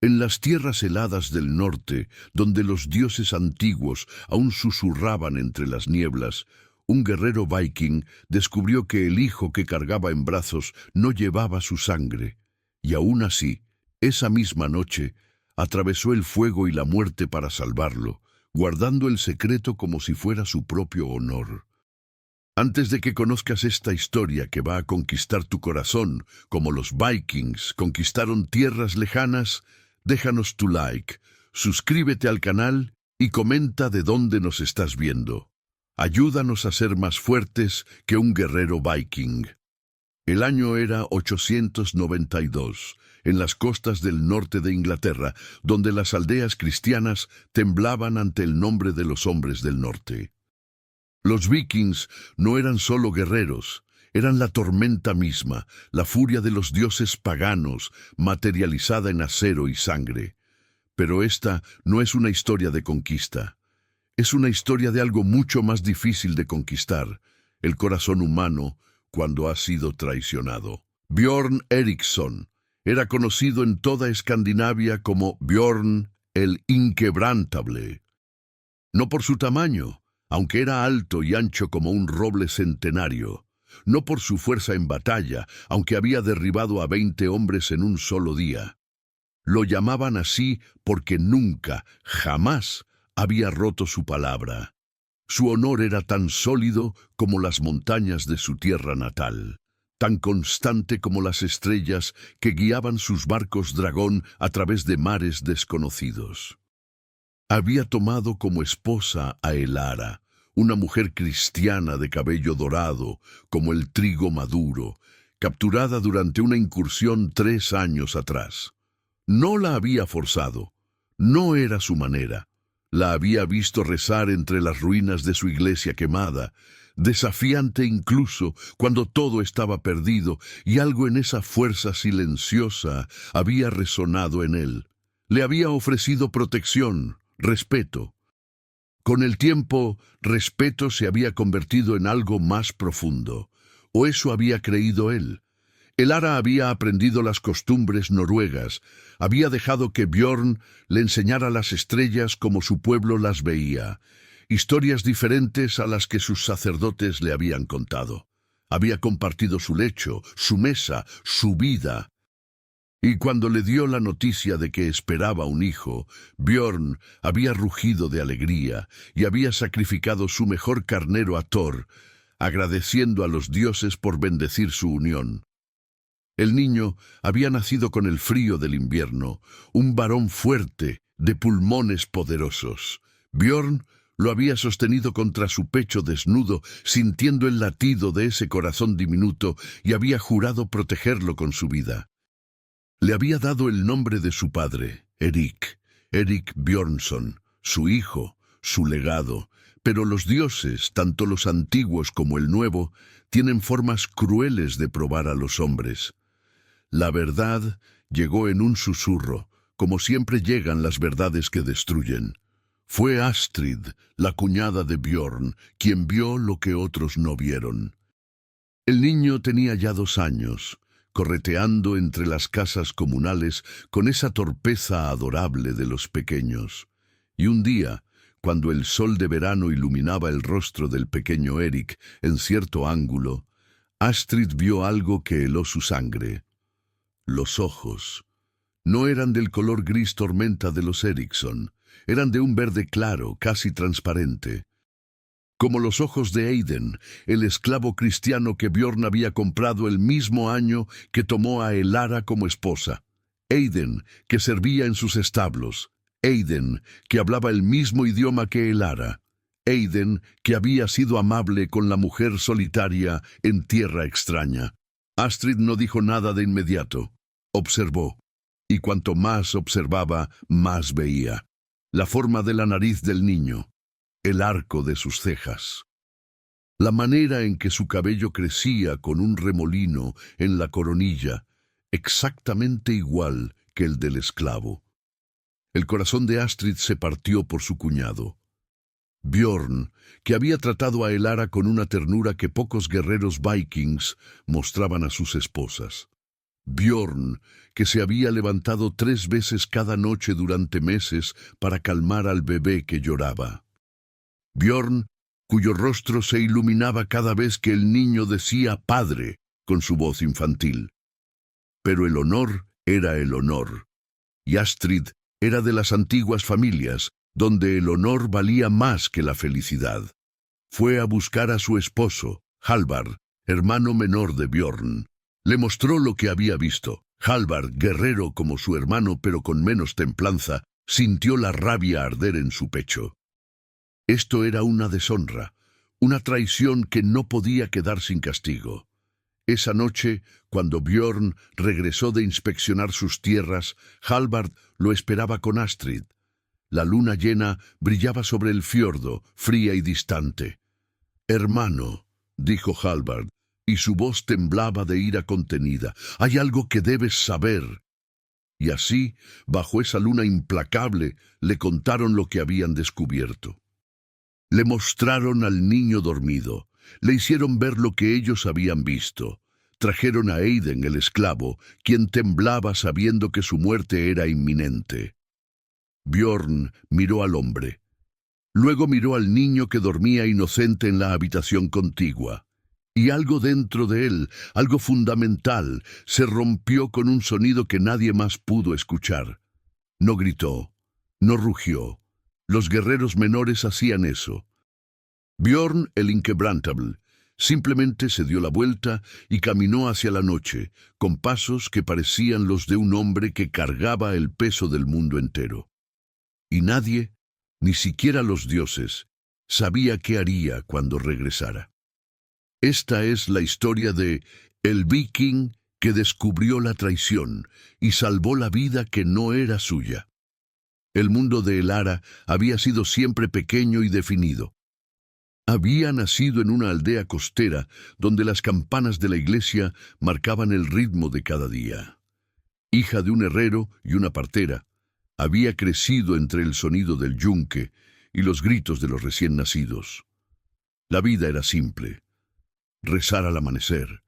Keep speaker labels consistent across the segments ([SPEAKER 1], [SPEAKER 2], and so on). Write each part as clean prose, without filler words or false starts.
[SPEAKER 1] En las tierras heladas del norte, donde los dioses antiguos aún susurraban entre las nieblas, un guerrero viking descubrió que el hijo que cargaba en brazos no llevaba su sangre, y aún así, esa misma noche, atravesó el fuego y la muerte para salvarlo, guardando el secreto como si fuera su propio honor. Antes de que conozcas esta historia que va a conquistar tu corazón, como los vikings conquistaron tierras lejanas, déjanos tu like, suscríbete al canal y comenta de dónde nos estás viendo. Ayúdanos a ser más fuertes que un guerrero viking. El año era 892, en las costas del norte de Inglaterra, donde las aldeas cristianas temblaban ante el nombre de los hombres del norte. Los vikings no eran solo guerreros, eran la tormenta misma, la furia de los dioses paganos, materializada en acero y sangre. Pero esta no es una historia de conquista. Es una historia de algo mucho más difícil de conquistar, el corazón humano cuando ha sido traicionado. Björn Eriksson era conocido en toda Escandinavia como Björn el Inquebrantable. No por su tamaño, aunque era alto y ancho como un roble centenario, no por su fuerza en batalla, aunque había derribado a 20 hombres en un solo día. Lo llamaban así porque nunca, jamás, había roto su palabra. Su honor era tan sólido como las montañas de su tierra natal, tan constante como las estrellas que guiaban sus barcos dragón a través de mares desconocidos. Había tomado como esposa a Elara, una mujer cristiana de cabello dorado, como el trigo maduro, capturada durante una incursión 3 años atrás. No la había forzado, no era su manera. La había visto rezar entre las ruinas de su iglesia quemada, desafiante incluso cuando todo estaba perdido, y algo en esa fuerza silenciosa había resonado en él. Le había ofrecido protección, respeto. Con el tiempo, respeto se había convertido en algo más profundo, o eso había creído él. Elara había aprendido las costumbres noruegas, había dejado que Björn le enseñara las estrellas como su pueblo las veía, historias diferentes a las que sus sacerdotes le habían contado. Había compartido su lecho, su mesa, su vida. Y cuando le dio la noticia de que esperaba un hijo, Björn había rugido de alegría y había sacrificado su mejor carnero a Thor, agradeciendo a los dioses por bendecir su unión. El niño había nacido con el frío del invierno, un varón fuerte, de pulmones poderosos. Björn lo había sostenido contra su pecho desnudo, sintiendo el latido de ese corazón diminuto, y había jurado protegerlo con su vida. Le había dado el nombre de su padre, Erik Björnsson, su hijo, su legado. Pero los dioses, tanto los antiguos como el nuevo, tienen formas crueles de probar a los hombres. La verdad llegó en un susurro, como siempre llegan las verdades que destruyen. Fue Astrid, la cuñada de Björn, quien vio lo que otros no vieron. El niño tenía ya 2 años, correteando entre las casas comunales con esa torpeza adorable de los pequeños. Y un día, cuando el sol de verano iluminaba el rostro del pequeño Erik en cierto ángulo, Astrid vio algo que heló su sangre. Los ojos no eran del color gris tormenta de los Eriksson, eran de un verde claro, casi transparente. Como los ojos de Eiden, el esclavo cristiano que Björn había comprado el mismo año que tomó a Elara como esposa. Eiden, que servía en sus establos. Eiden, que hablaba el mismo idioma que Elara. Eiden, que había sido amable con la mujer solitaria en tierra extraña. Astrid no dijo nada de inmediato. Observó, y cuanto más observaba, más veía. La forma de la nariz del niño, el arco de sus cejas, la manera en que su cabello crecía con un remolino en la coronilla, exactamente igual que el del esclavo. El corazón de Astrid se partió por su cuñado. Björn, que había tratado a Elara con una ternura que pocos guerreros vikings mostraban a sus esposas. Bjorn, que se había levantado 3 veces cada noche durante meses para calmar al bebé que lloraba. Bjorn, cuyo rostro se iluminaba cada vez que el niño decía «padre» con su voz infantil. Pero el honor era el honor, y Astrid era de las antiguas familias, donde el honor valía más que la felicidad. Fue a buscar a su esposo, Hallvard, hermano menor de Bjorn. Le mostró lo que había visto. Hallvard, guerrero como su hermano pero con menos templanza, sintió la rabia arder en su pecho. Esto era una deshonra, una traición que no podía quedar sin castigo. Esa noche, cuando Bjorn regresó de inspeccionar sus tierras, Hallvard lo esperaba con Astrid. La luna llena brillaba sobre el fiordo, fría y distante. «Hermano», dijo Hallvard, y su voz temblaba de ira contenida, «hay algo que debes saber». Y así, bajo esa luna implacable, le contaron lo que habían descubierto. Le mostraron al niño dormido, le hicieron ver lo que ellos habían visto. Trajeron a Eiden, el esclavo, quien temblaba sabiendo que su muerte era inminente. Bjorn miró al hombre. Luego miró al niño que dormía inocente en la habitación contigua. Y algo dentro de él, algo fundamental, se rompió con un sonido que nadie más pudo escuchar. No gritó, no rugió. Los guerreros menores hacían eso. Bjorn, el inquebrantable, simplemente se dio la vuelta y caminó hacia la noche, con pasos que parecían los de un hombre que cargaba el peso del mundo entero. Y nadie, ni siquiera los dioses, sabía qué haría cuando regresara. Esta es la historia de el viking que descubrió la traición y salvó la vida que no era suya. El mundo de Elara había sido siempre pequeño y definido. Había nacido en una aldea costera donde las campanas de la iglesia marcaban el ritmo de cada día. Hija de un herrero y una partera, había crecido entre el sonido del yunque y los gritos de los recién nacidos. La vida era simple. Rezar al amanecer,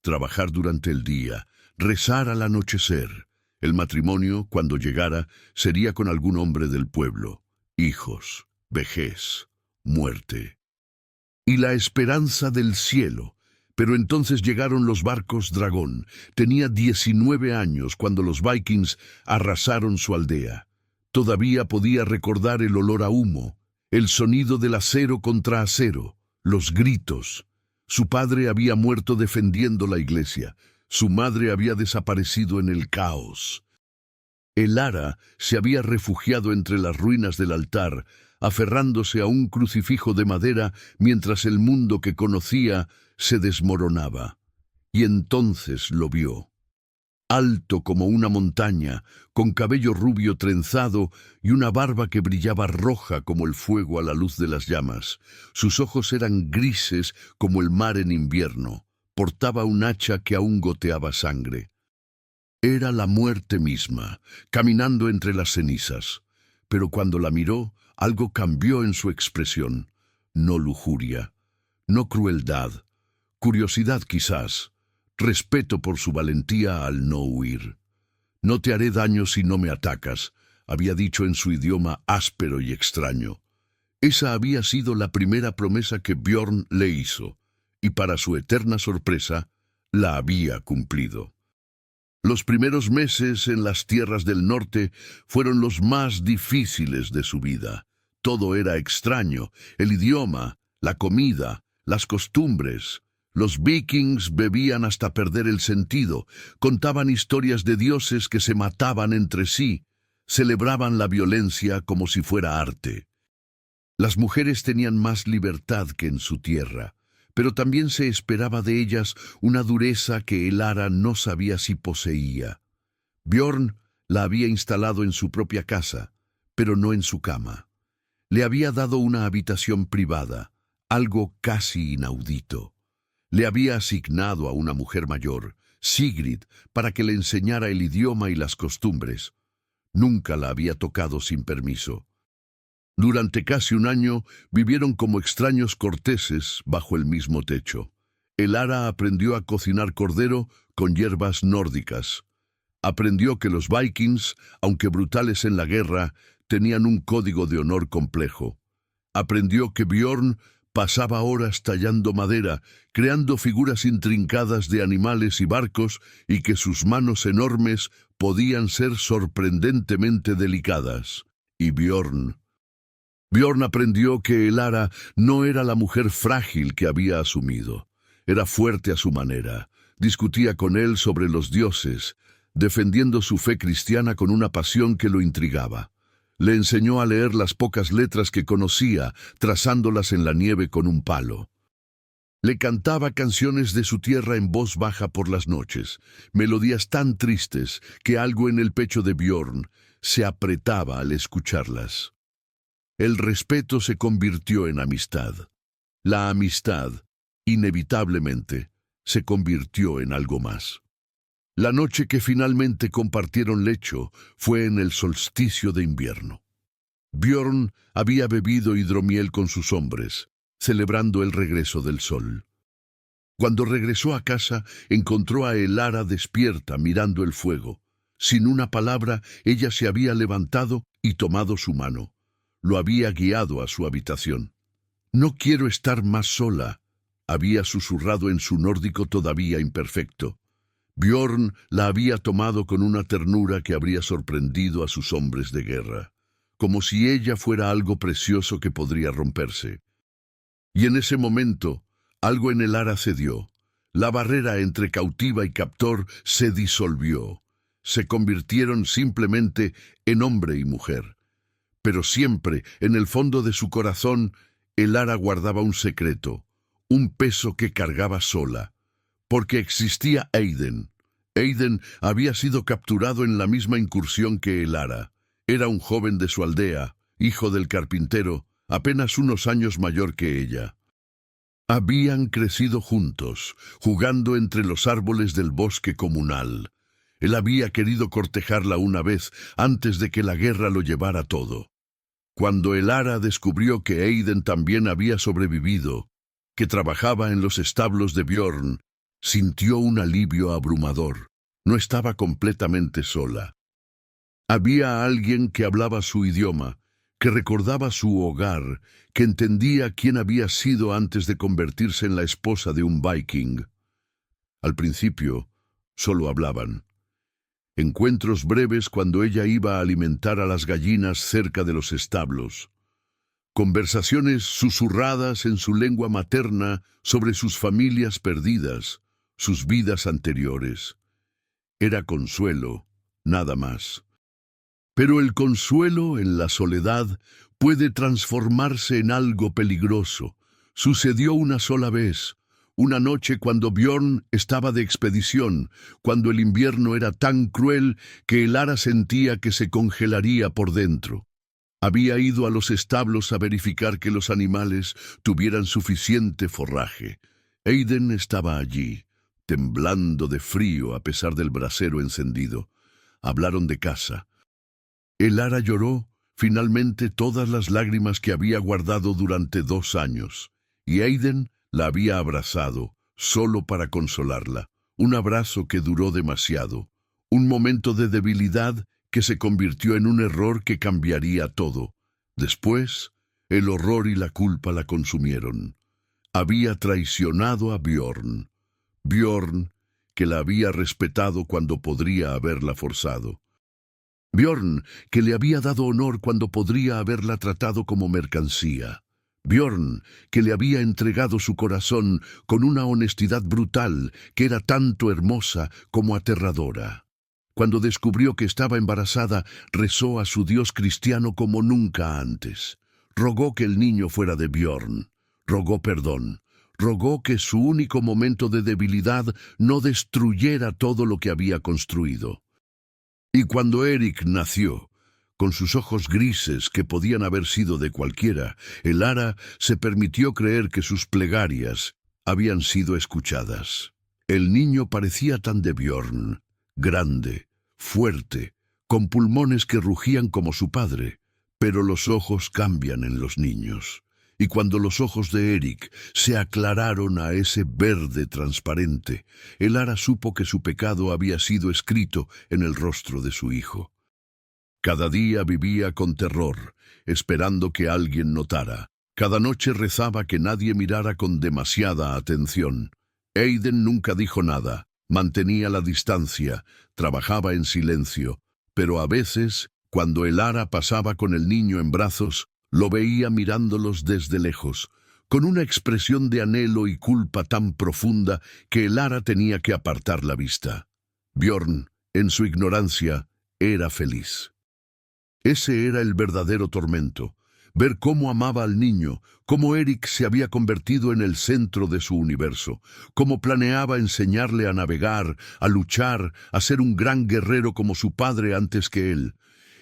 [SPEAKER 1] trabajar durante el día, rezar al anochecer. El matrimonio, cuando llegara, sería con algún hombre del pueblo. Hijos, vejez, muerte. Y la esperanza del cielo. Pero entonces llegaron los barcos dragón. Tenía 19 años cuando los vikings arrasaron su aldea. Todavía podía recordar el olor a humo, el sonido del acero contra acero, los gritos. Su padre había muerto defendiendo la iglesia. Su madre había desaparecido en el caos. Elara se había refugiado entre las ruinas del altar, aferrándose a un crucifijo de madera mientras el mundo que conocía se desmoronaba. Y entonces lo vio. Alto como una montaña, con cabello rubio trenzado y una barba que brillaba roja como el fuego a la luz de las llamas. Sus ojos eran grises como el mar en invierno. Portaba un hacha que aún goteaba sangre. Era la muerte misma, caminando entre las cenizas. Pero cuando la miró, algo cambió en su expresión. No lujuria, no crueldad, curiosidad quizás, respeto por su valentía al no huir. «No te haré daño si no me atacas», había dicho en su idioma áspero y extraño. Esa había sido la primera promesa que Bjorn le hizo, y para su eterna sorpresa, la había cumplido. Los primeros meses en las tierras del norte fueron los más difíciles de su vida. Todo era extraño, el idioma, la comida, las costumbres. Los vikings bebían hasta perder el sentido, contaban historias de dioses que se mataban entre sí, celebraban la violencia como si fuera arte. Las mujeres tenían más libertad que en su tierra, pero también se esperaba de ellas una dureza que Elara no sabía si poseía. Bjorn la había instalado en su propia casa, pero no en su cama. Le había dado una habitación privada, algo casi inaudito. Le había asignado a una mujer mayor, Sigrid, para que le enseñara el idioma y las costumbres. Nunca la había tocado sin permiso. Durante casi un año vivieron como extraños corteses bajo el mismo techo. Elara aprendió a cocinar cordero con hierbas nórdicas. Aprendió que los vikings, aunque brutales en la guerra, tenían un código de honor complejo. Aprendió que Björn pasaba horas tallando madera, creando figuras intrincadas de animales y barcos, y que sus manos enormes podían ser sorprendentemente delicadas. Y Björn aprendió que Elara no era la mujer frágil que había asumido. Era fuerte a su manera. Discutía con él sobre los dioses, defendiendo su fe cristiana con una pasión que lo intrigaba. Le enseñó a leer las pocas letras que conocía, trazándolas en la nieve con un palo. Le cantaba canciones de su tierra en voz baja por las noches, melodías tan tristes que algo en el pecho de Björn se apretaba al escucharlas. El respeto se convirtió en amistad. La amistad, inevitablemente, se convirtió en algo más. La noche que finalmente compartieron lecho fue en el solsticio de invierno. Björn había bebido hidromiel con sus hombres, celebrando el regreso del sol. Cuando regresó a casa, encontró a Elara despierta mirando el fuego. Sin una palabra, ella se había levantado y tomado su mano. Lo había guiado a su habitación. «No quiero estar más sola», había susurrado en su nórdico todavía imperfecto. Björn la había tomado con una ternura que habría sorprendido a sus hombres de guerra, como si ella fuera algo precioso que podría romperse. Y en ese momento, algo en Elara cedió. La barrera entre cautiva y captor se disolvió. Se convirtieron simplemente en hombre y mujer. Pero siempre, en el fondo de su corazón, Elara guardaba un secreto, un peso que cargaba sola. Porque existía Eiden. Eiden había sido capturado en la misma incursión que Elara. Era un joven de su aldea, hijo del carpintero, apenas unos años mayor que ella. Habían crecido juntos, jugando entre los árboles del bosque comunal. Él había querido cortejarla una vez antes de que la guerra lo llevara todo. Cuando Elara descubrió que Eiden también había sobrevivido, que trabajaba en los establos de Björn, sintió un alivio abrumador. No estaba completamente sola. Había alguien que hablaba su idioma, que recordaba su hogar, que entendía quién había sido antes de convertirse en la esposa de un viking. Al principio, solo hablaban. Encuentros breves cuando ella iba a alimentar a las gallinas cerca de los establos. Conversaciones susurradas en su lengua materna sobre sus familias perdidas, sus vidas anteriores. Era consuelo, nada más. Pero el consuelo en la soledad puede transformarse en algo peligroso. Sucedió una sola vez, una noche cuando Björn estaba de expedición, cuando el invierno era tan cruel que Elara sentía que se congelaría por dentro. Había ido a los establos a verificar que los animales tuvieran suficiente forraje. Eiden estaba allí, temblando de frío a pesar del brasero encendido. Hablaron de casa. Elara lloró, finalmente, todas las lágrimas que había guardado durante 2 años, y Eiden la había abrazado, solo para consolarla. Un abrazo que duró demasiado, un momento de debilidad que se convirtió en un error que cambiaría todo. Después, el horror y la culpa la consumieron. Había traicionado a Björn. Björn, que la había respetado cuando podría haberla forzado. Björn, que le había dado honor cuando podría haberla tratado como mercancía. Björn, que le había entregado su corazón con una honestidad brutal que era tanto hermosa como aterradora. Cuando descubrió que estaba embarazada, rezó a su Dios cristiano como nunca antes. Rogó que el niño fuera de Björn. Rogó perdón. Rogó que su único momento de debilidad no destruyera todo lo que había construido. Y cuando Erik nació, con sus ojos grises que podían haber sido de cualquiera, Elara se permitió creer que sus plegarias habían sido escuchadas. El niño parecía tan de Björn, grande, fuerte, con pulmones que rugían como su padre, pero los ojos cambian en los niños. Y cuando los ojos de Eric se aclararon a ese verde transparente, Elara supo que su pecado había sido escrito en el rostro de su hijo. Cada día vivía con terror, esperando que alguien notara. Cada noche rezaba que nadie mirara con demasiada atención. Aiden nunca dijo nada, mantenía la distancia, trabajaba en silencio, pero a veces, cuando Elara pasaba con el niño en brazos, lo veía mirándolos desde lejos, con una expresión de anhelo y culpa tan profunda que Elara tenía que apartar la vista. Björn, en su ignorancia, era feliz. Ese era el verdadero tormento, ver cómo amaba al niño, cómo Eric se había convertido en el centro de su universo, cómo planeaba enseñarle a navegar, a luchar, a ser un gran guerrero como su padre antes que él.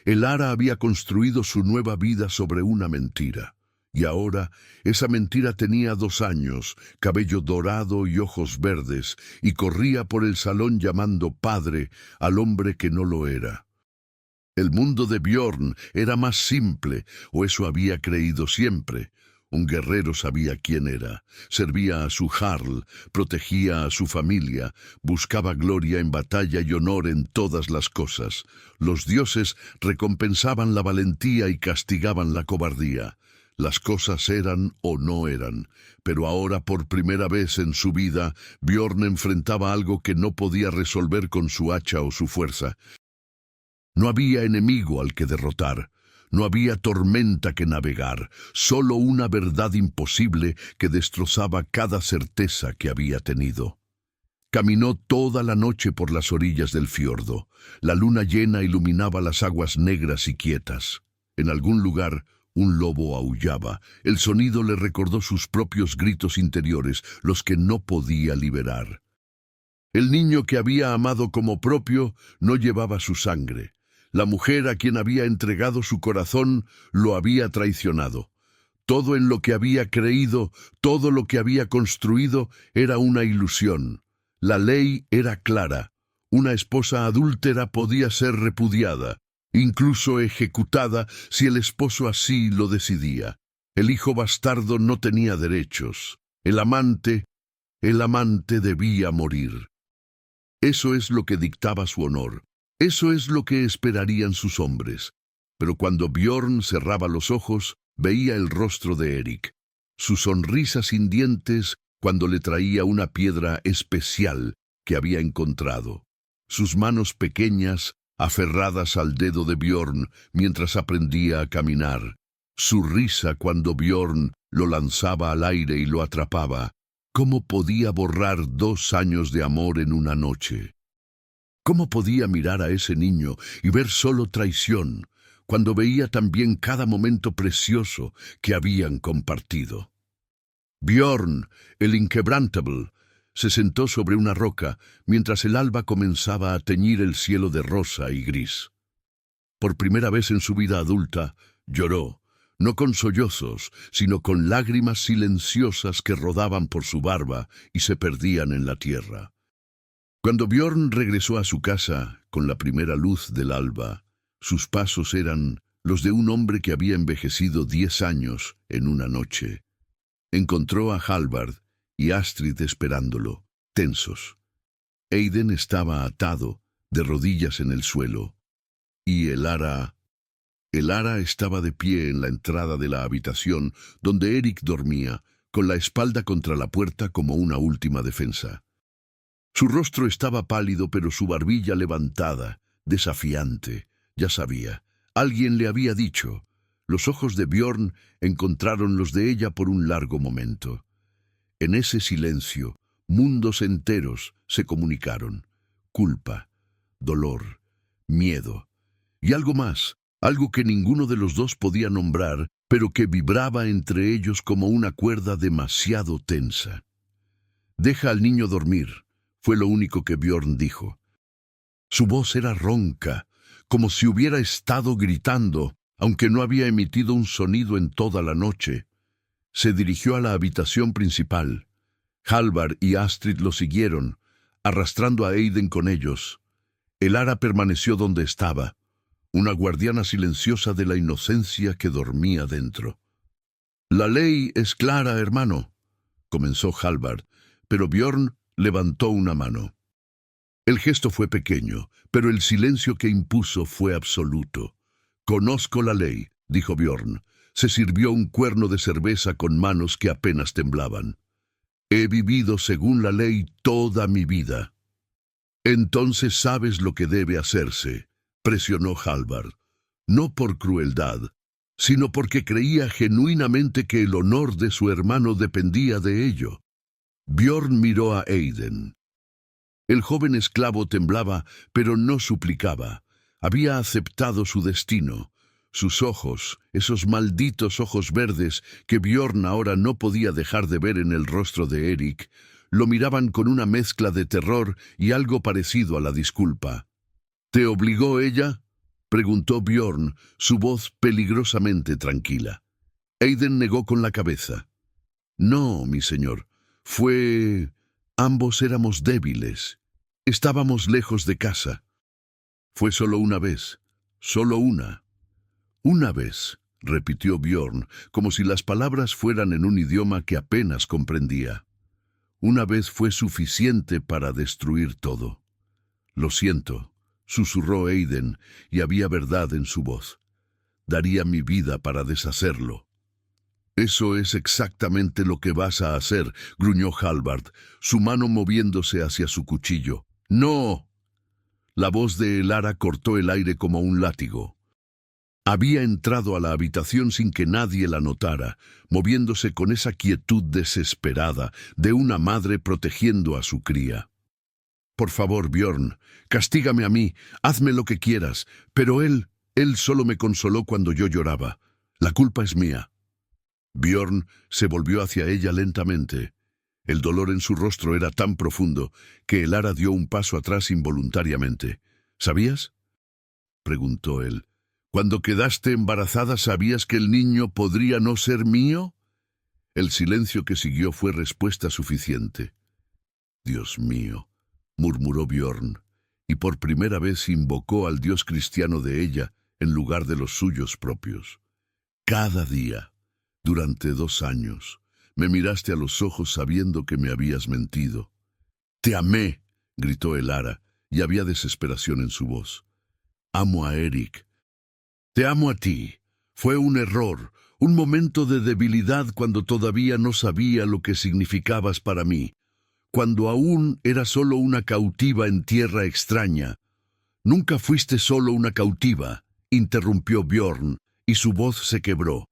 [SPEAKER 1] Elara había construido su nueva vida sobre una mentira. Y ahora, esa mentira tenía 2 años, cabello dorado y ojos verdes, y corría por el salón llamando padre al hombre que no lo era. El mundo de Björn era más simple, o eso había creído siempre. Un guerrero sabía quién era, servía a su jarl, protegía a su familia, buscaba gloria en batalla y honor en todas las cosas. Los dioses recompensaban la valentía y castigaban la cobardía. Las cosas eran o no eran, pero ahora por primera vez en su vida, Björn enfrentaba algo que no podía resolver con su hacha o su fuerza. No había enemigo al que derrotar. No había tormenta que navegar, solo una verdad imposible que destrozaba cada certeza que había tenido. Caminó toda la noche por las orillas del fiordo. La luna llena iluminaba las aguas negras y quietas. En algún lugar, un lobo aullaba. El sonido le recordó sus propios gritos interiores, los que no podía liberar. El niño que había amado como propio no llevaba su sangre. La mujer a quien había entregado su corazón lo había traicionado. Todo en lo que había creído, todo lo que había construido, era una ilusión. La ley era clara. Una esposa adúltera podía ser repudiada, incluso ejecutada si el esposo así lo decidía. El hijo bastardo no tenía derechos. El amante debía morir. Eso es lo que dictaba su honor. Eso es lo que esperarían sus hombres. Pero cuando Björn cerraba los ojos, veía el rostro de Eric. Su sonrisa sin dientes cuando le traía una piedra especial que había encontrado. Sus manos pequeñas, aferradas al dedo de Björn mientras aprendía a caminar. Su risa cuando Björn lo lanzaba al aire y lo atrapaba. ¿Cómo podía borrar 2 años de amor en una noche? ¿Cómo podía mirar a ese niño y ver solo traición, cuando veía también cada momento precioso que habían compartido? Björn, el inquebrantable, se sentó sobre una roca mientras el alba comenzaba a teñir el cielo de rosa y gris. Por primera vez en su vida adulta, lloró, no con sollozos, sino con lágrimas silenciosas que rodaban por su barba y se perdían en la tierra. Cuando Björn regresó a su casa con la primera luz del alba, sus pasos eran los de un hombre que había envejecido 10 años en una noche. Encontró a Hallvard y Astrid esperándolo, tensos. Aiden estaba atado, de rodillas en el suelo, y Elara estaba de pie en la entrada de la habitación donde Eric dormía, con la espalda contra la puerta como una última defensa. Su rostro estaba pálido, pero su barbilla levantada, desafiante. Ya sabía, alguien le había dicho. Los ojos de Björn encontraron los de ella por un largo momento. En ese silencio, mundos enteros se comunicaron. Culpa, dolor, miedo, y algo más, algo que ninguno de los dos podía nombrar, pero que vibraba entre ellos como una cuerda demasiado tensa. «Deja al niño dormir», fue lo único que Björn dijo. Su voz era ronca, como si hubiera estado gritando, aunque no había emitido un sonido en toda la noche. Se dirigió a la habitación principal. Hallvard y Astrid lo siguieron, arrastrando a Aiden con ellos. Elara permaneció donde estaba, una guardiana silenciosa de la inocencia que dormía dentro. La ley es clara, hermano, comenzó Hallvard, pero Bjorn levantó una mano. El gesto fue pequeño, pero el silencio que impuso fue absoluto. Conozco la ley, dijo Bjorn. Se sirvió un cuerno de cerveza con manos que apenas temblaban. He vivido según la ley toda mi vida. Entonces sabes lo que debe hacerse, presionó Hallvard. No por crueldad, sino porque creía genuinamente que el honor de su hermano dependía de ello. Bjorn miró a Eiden. El joven esclavo temblaba, pero no suplicaba. Había aceptado su destino. Sus ojos, esos malditos ojos verdes que Bjorn ahora no podía dejar de ver en el rostro de Erik, lo miraban con una mezcla de terror y algo parecido a la disculpa. ¿Te obligó ella?, preguntó Bjorn, su voz peligrosamente tranquila. Eiden negó con la cabeza. No, mi señor. Ambos éramos débiles. Estábamos lejos de casa. Fue solo una vez. Solo una. Una vez, repitió Bjorn, como si las palabras fueran en un idioma que apenas comprendía. Una vez fue suficiente para destruir todo. Lo siento, susurró Eiden, y había verdad en su voz. Daría mi vida para deshacerlo. Eso es exactamente lo que vas a hacer, gruñó Hallvard, su mano moviéndose hacia su cuchillo. ¡No! La voz de Elara cortó el aire como un látigo. Había entrado a la habitación sin que nadie la notara, moviéndose con esa quietud desesperada de una madre protegiendo a su cría. Por favor, Bjorn, castígame a mí, hazme lo que quieras, pero él solo me consoló cuando yo lloraba. La culpa es mía. Bjorn se volvió hacia ella lentamente. El dolor en su rostro era tan profundo que Elara dio un paso atrás involuntariamente. ¿Sabías?, preguntó él. ¿Cuando quedaste embarazada sabías que el niño podría no ser mío? El silencio que siguió fue respuesta suficiente. Dios mío, murmuró Bjorn, y por primera vez invocó al Dios cristiano de ella en lugar de los suyos propios. Cada día, durante 2 años, me miraste a los ojos sabiendo que me habías mentido. Te amé, gritó Elara, y había desesperación en su voz. Amo a Erik. Te amo a ti. Fue un error, un momento de debilidad cuando todavía no sabía lo que significabas para mí, cuando aún era solo una cautiva en tierra extraña. Nunca fuiste solo una cautiva, interrumpió Bjorn, y su voz se quebró.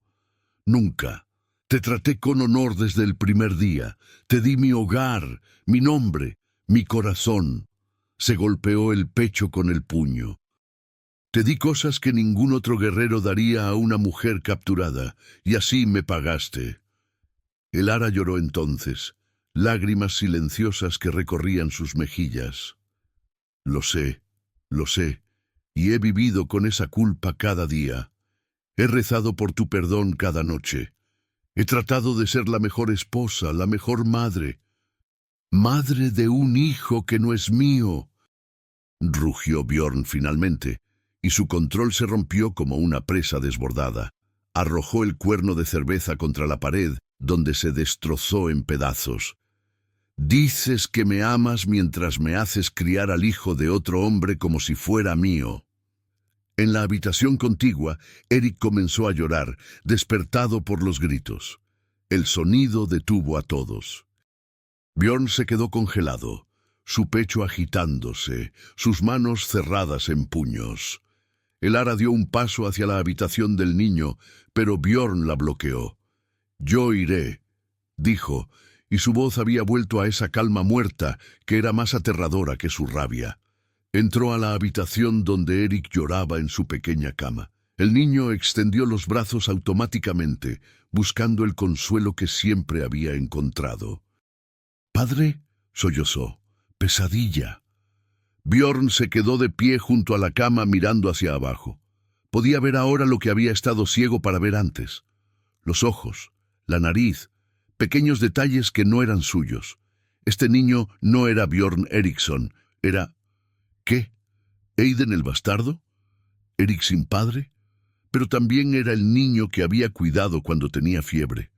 [SPEAKER 1] Nunca. Te traté con honor desde el primer día. Te di mi hogar, mi nombre, mi corazón. Se golpeó el pecho con el puño. Te di cosas que ningún otro guerrero daría a una mujer capturada, y así me pagaste. Elara lloró entonces, lágrimas silenciosas que recorrían sus mejillas. Lo sé, y he vivido con esa culpa cada día. He rezado por tu perdón cada noche. He tratado de ser la mejor esposa, la mejor madre. Madre de un hijo que no es mío, rugió Bjorn finalmente, y su control se rompió como una presa desbordada. Arrojó el cuerno de cerveza contra la pared, donde se destrozó en pedazos. Dices que me amas mientras me haces criar al hijo de otro hombre como si fuera mío. En la habitación contigua, Erik comenzó a llorar, despertado por los gritos. El sonido detuvo a todos. Bjorn se quedó congelado, su pecho agitándose, sus manos cerradas en puños. Elara dio un paso hacia la habitación del niño, pero Bjorn la bloqueó. «Yo iré», dijo, y su voz había vuelto a esa calma muerta que era más aterradora que su rabia. Entró a la habitación donde Erik lloraba en su pequeña cama. El niño extendió los brazos automáticamente, buscando el consuelo que siempre había encontrado. «¿Padre?», sollozó. «Pesadilla». Bjorn se quedó de pie junto a la cama mirando hacia abajo. Podía ver ahora lo que había estado ciego para ver antes. Los ojos, la nariz, pequeños detalles que no eran suyos. Este niño no era Bjorn Eriksson, era... ¿Qué? ¿Eiden el bastardo? ¿Erik sin padre? pero también era el niño que había cuidado cuando tenía fiebre.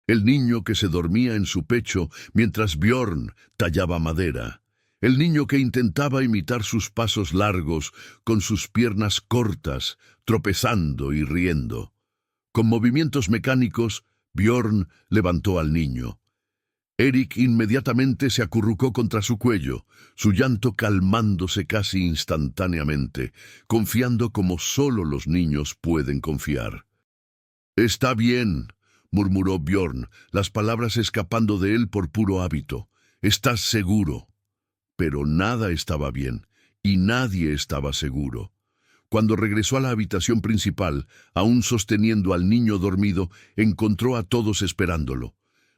[SPEAKER 1] El niño que se dormía en su pecho mientras Björn tallaba madera. El niño que intentaba imitar sus pasos largos con sus piernas cortas, tropezando y riendo. Con movimientos mecánicos, Björn levantó al niño. Erik inmediatamente se acurrucó contra su cuello, su llanto calmándose casi instantáneamente, confiando como solo los niños pueden confiar. «Está bien», murmuró Björn, las palabras escapando de él por puro hábito. «¿Estás seguro?» Pero nada estaba bien, y nadie estaba seguro. Cuando regresó a la habitación principal, aún sosteniendo al niño dormido, encontró a todos esperándolo.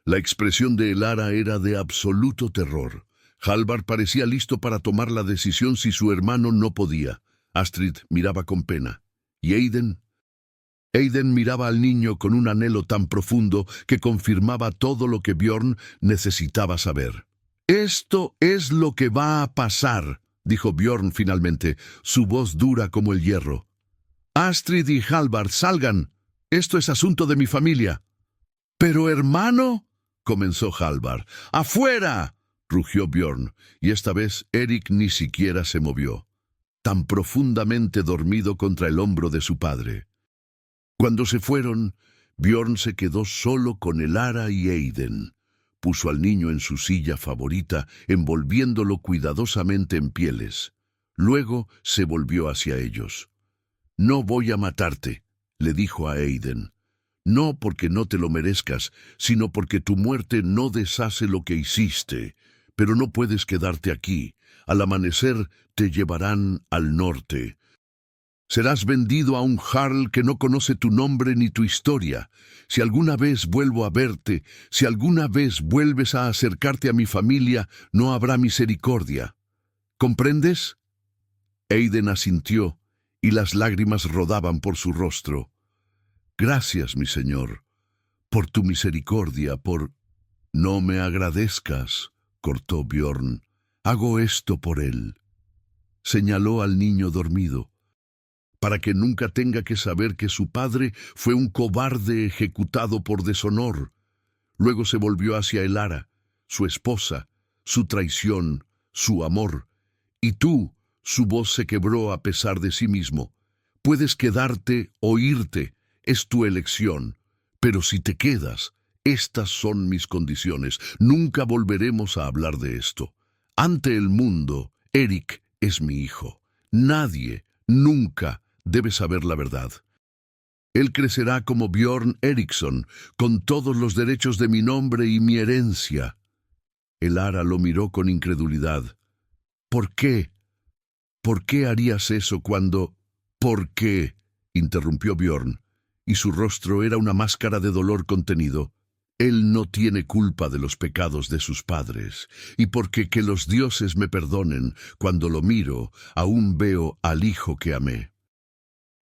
[SPEAKER 1] La expresión de Elara era de absoluto terror. Hallvard parecía listo para tomar la decisión si su hermano no podía. Astrid miraba con pena. ¿Y Eiden? Eiden miraba al niño con un anhelo tan profundo que confirmaba todo lo que Björn necesitaba saber. «Esto es lo que va a pasar», dijo Björn finalmente, su voz dura como el hierro. «Astrid y Hallvard, salgan. Esto es asunto de mi familia». «Pero, hermano», comenzó Hallvard. «¡Afuera!», rugió Björn, y esta vez Erik ni siquiera se movió, tan profundamente dormido contra el hombro de su padre. Cuando se fueron, Björn se quedó solo con Elara y Eiden. Puso al niño en su silla favorita, envolviéndolo cuidadosamente en pieles. Luego se volvió hacia ellos. «No voy a matarte», le dijo a Eiden. «No porque no te lo merezcas, sino porque tu muerte no deshace lo que hiciste. Pero no puedes quedarte aquí. Al amanecer te llevarán al norte. Serás vendido a un jarl que no conoce tu nombre ni tu historia. Si alguna vez vuelvo a verte, si alguna vez vuelves a acercarte a mi familia, no habrá misericordia. ¿Comprendes?» Eiden asintió, y las lágrimas rodaban por su rostro. «Gracias, mi señor, por tu misericordia, por...» «No me agradezcas», cortó Björn. «Hago esto por él». Señaló al niño dormido, para que nunca tenga que saber que su padre fue un cobarde ejecutado por deshonor. Luego se volvió hacia Elara, su esposa, su traición, su amor. «Y tú», su voz se quebró a pesar de sí mismo, «puedes quedarte o irte, es tu elección. Pero si te quedas, estas son mis condiciones. Nunca volveremos a hablar de esto. Ante el mundo, Erik es mi hijo. Nadie, nunca, debe saber la verdad. Él crecerá como Björn Eriksson, con todos los derechos de mi nombre y mi herencia». Elara lo miró con incredulidad. «¿Por qué? ¿Por qué harías eso cuando...?» «¿Por qué?», interrumpió Björn, y su rostro era una máscara de dolor contenido. «Él no tiene culpa de los pecados de sus padres, y porque que los dioses me perdonen, cuando lo miro, aún veo al hijo que amé.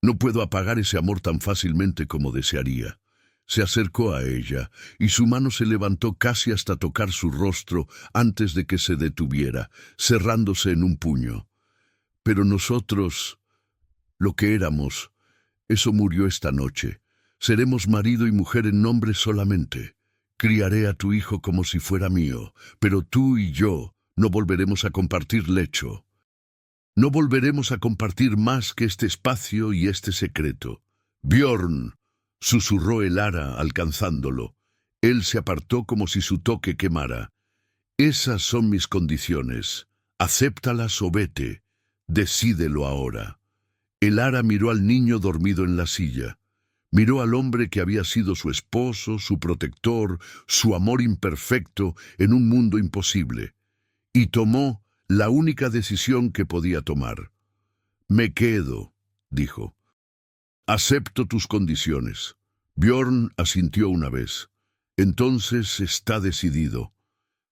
[SPEAKER 1] No puedo apagar ese amor tan fácilmente como desearía». Se acercó a ella, y su mano se levantó casi hasta tocar su rostro antes de que se detuviera, cerrándose en un puño. «Pero nosotros, lo que éramos, eso murió esta noche. Seremos marido y mujer en nombre solamente. Criaré a tu hijo como si fuera mío, pero tú y yo no volveremos a compartir lecho. No volveremos a compartir más que este espacio y este secreto». «Björn», susurró Elara alcanzándolo. Él se apartó como si su toque quemara. «Esas son mis condiciones. Acéptalas o vete. Decídelo ahora». Elara miró al niño dormido en la silla. Miró al hombre que había sido su esposo, su protector, su amor imperfecto en un mundo imposible. Y tomó la única decisión que podía tomar. «Me quedo», dijo. «Acepto tus condiciones». Björn asintió una vez. «Entonces está decidido».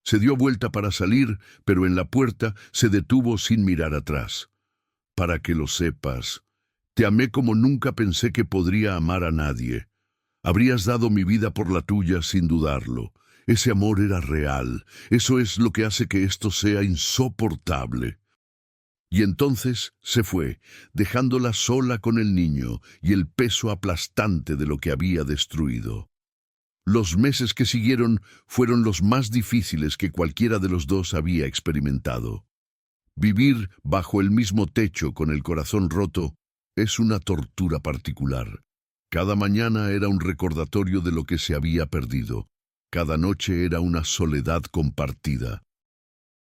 [SPEAKER 1] Se dio vuelta para salir, pero en la puerta se detuvo sin mirar atrás. «Para que lo sepas, te amé como nunca pensé que podría amar a nadie. Habrías dado mi vida por la tuya sin dudarlo. Ese amor era real. Eso es lo que hace que esto sea insoportable». Y entonces se fue, dejándola sola con el niño y el peso aplastante de lo que había destruido. Los meses que siguieron fueron los más difíciles que cualquiera de los dos había experimentado. Vivir bajo el mismo techo con el corazón roto es una tortura particular. Cada mañana era un recordatorio de lo que se había perdido. Cada noche era una soledad compartida.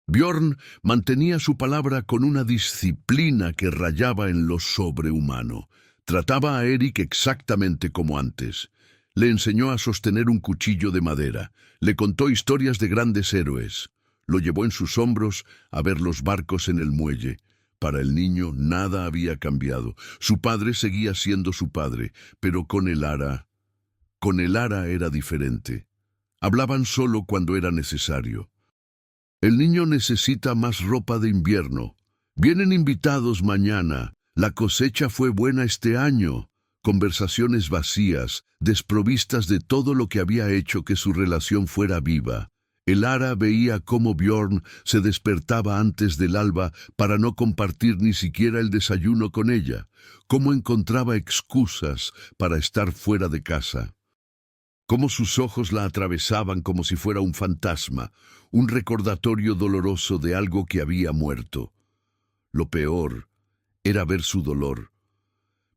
[SPEAKER 1] Björn mantenía su palabra con una disciplina que rayaba en lo sobrehumano. Trataba a Erik exactamente como antes. Le enseñó a sostener un cuchillo de madera. Le contó historias de grandes héroes. Lo llevó en sus hombros a ver los barcos en el muelle. Para el niño nada había cambiado. Su padre seguía siendo su padre, pero con el Ara era diferente. Hablaban solo cuando era necesario. El niño necesita más ropa de invierno. Vienen invitados mañana. La cosecha fue buena este año. Conversaciones vacías, desprovistas de todo lo que había hecho que su relación fuera viva. El Ara veía cómo Björn se despertaba antes del alba para no compartir ni siquiera el desayuno con ella, cómo encontraba excusas para estar fuera de casa, cómo sus ojos la atravesaban como si fuera un fantasma, un recordatorio doloroso de algo que había muerto. Lo peor era ver su dolor,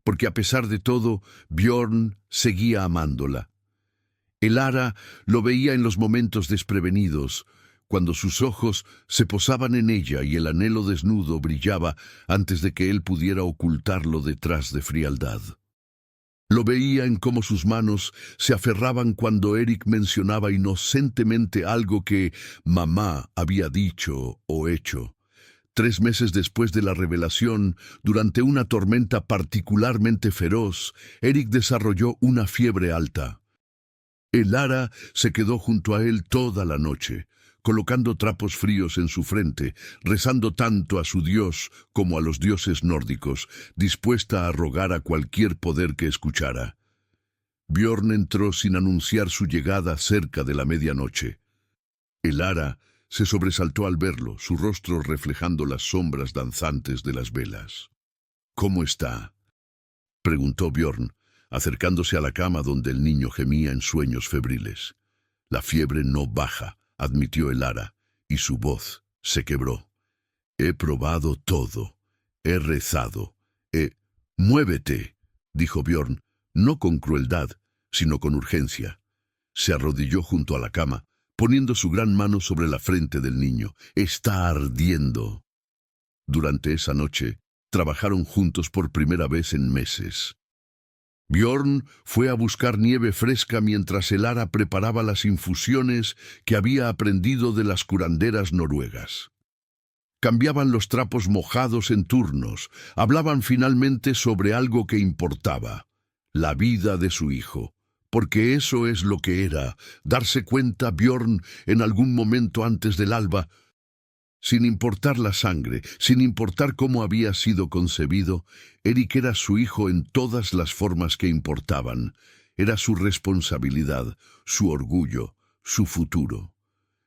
[SPEAKER 1] porque a pesar de todo, Björn seguía amándola. El Ara lo veía en los momentos desprevenidos, cuando sus ojos se posaban en ella y el anhelo desnudo brillaba antes de que él pudiera ocultarlo detrás de frialdad. Lo veía en cómo sus manos se aferraban cuando Erik mencionaba inocentemente algo que mamá había dicho o hecho. 3 meses después de la revelación, durante una tormenta particularmente feroz, Erik desarrolló una fiebre alta. El Ara se quedó junto a él toda la noche, colocando trapos fríos en su frente, rezando tanto a su dios como a los dioses nórdicos, dispuesta a rogar a cualquier poder que escuchara. Björn entró sin anunciar su llegada cerca de la medianoche. El Ara se sobresaltó al verlo, su rostro reflejando las sombras danzantes de las velas. «¿Cómo está?», preguntó Björn, acercándose a la cama donde el niño gemía en sueños febriles. «La fiebre no baja», admitió el Ara, y su voz se quebró. «He probado todo. He rezado. «Muévete», dijo Björn, no con crueldad, sino con urgencia. Se arrodilló junto a la cama, poniendo su gran mano sobre la frente del niño. «Está ardiendo». Durante esa noche, trabajaron juntos por primera vez en meses. Björn fue a buscar nieve fresca mientras el Ara preparaba las infusiones que había aprendido de las curanderas noruegas. Cambiaban los trapos mojados en turnos, hablaban finalmente sobre algo que importaba, la vida de su hijo, porque eso es lo que era, darse cuenta Björn en algún momento antes del alba. Sin importar la sangre, sin importar cómo había sido concebido, Erik era su hijo en todas las formas que importaban. Era su responsabilidad, su orgullo, su futuro.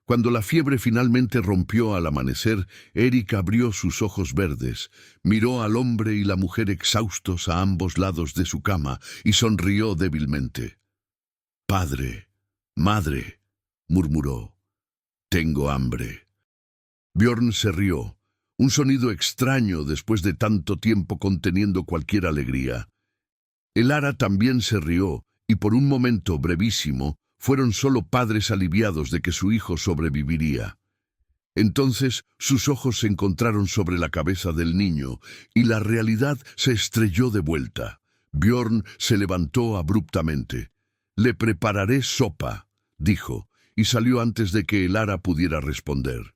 [SPEAKER 1] Cuando la fiebre finalmente rompió al amanecer, Erik abrió sus ojos verdes, miró al hombre y la mujer exhaustos a ambos lados de su cama y sonrió débilmente. «Padre, madre», murmuró, «tengo hambre». Björn se rió, un sonido extraño después de tanto tiempo conteniendo cualquier alegría. El Ara también se rió, y por un momento brevísimo, fueron solo padres aliviados de que su hijo sobreviviría. Entonces sus ojos se encontraron sobre la cabeza del niño, y la realidad se estrelló de vuelta. Björn se levantó abruptamente. «Le prepararé sopa», dijo, y salió antes de que el Ara pudiera responder.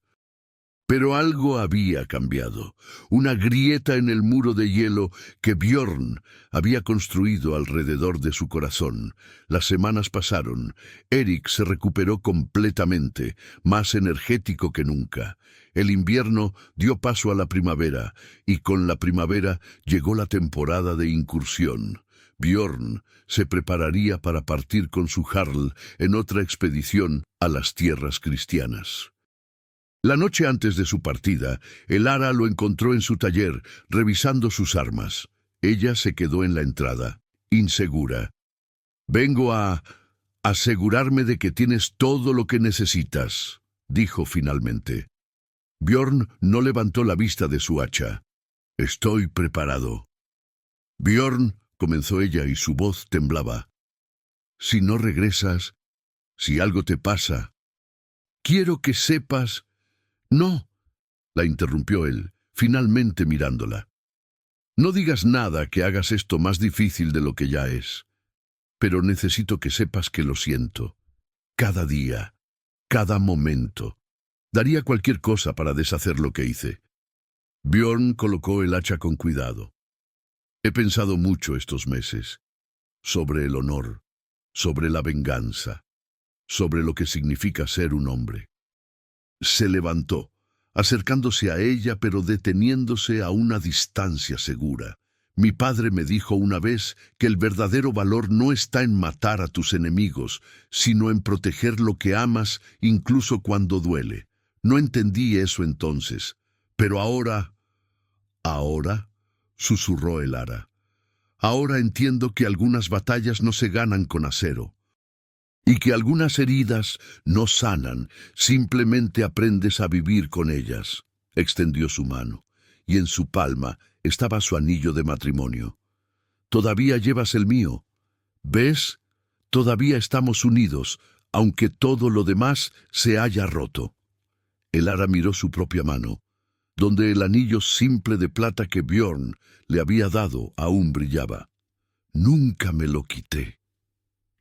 [SPEAKER 1] Pero algo había cambiado, una grieta en el muro de hielo que Björn había construido alrededor de su corazón. Las semanas pasaron, Erik se recuperó completamente, más energético que nunca. El invierno dio paso a la primavera, y con la primavera llegó la temporada de incursión. Björn se prepararía para partir con su jarl en otra expedición a las tierras cristianas. La noche antes de su partida, Elara lo encontró en su taller, revisando sus armas. Ella se quedó en la entrada, insegura. «Vengo a asegurarme de que tienes todo lo que necesitas», dijo finalmente. Bjorn no levantó la vista de su hacha. «Estoy preparado». «Bjorn», comenzó ella y su voz temblaba. «Si no regresas, si algo te pasa, quiero que sepas...» «No», la interrumpió él, finalmente mirándola. «No digas nada que hagas esto más difícil de lo que ya es. Pero necesito que sepas que lo siento. Cada día, cada momento. Daría cualquier cosa para deshacer lo que hice». Bjorn colocó el hacha con cuidado. «He pensado mucho estos meses. Sobre el honor, sobre la venganza, sobre lo que significa ser un hombre». Se levantó, acercándose a ella pero deteniéndose a una distancia segura. «Mi padre me dijo una vez que el verdadero valor no está en matar a tus enemigos, sino en proteger lo que amas incluso cuando duele. No entendí eso entonces, pero ahora...» «¿Ahora?», susurró Elara. «Ahora entiendo que algunas batallas no se ganan con acero. Y que algunas heridas no sanan, simplemente aprendes a vivir con ellas». Extendió su mano, y en su palma estaba su anillo de matrimonio. «Todavía llevas el mío. ¿Ves? Todavía estamos unidos, aunque todo lo demás se haya roto». Elara miró su propia mano, donde el anillo simple de plata que Bjorn le había dado aún brillaba. «Nunca me lo quité».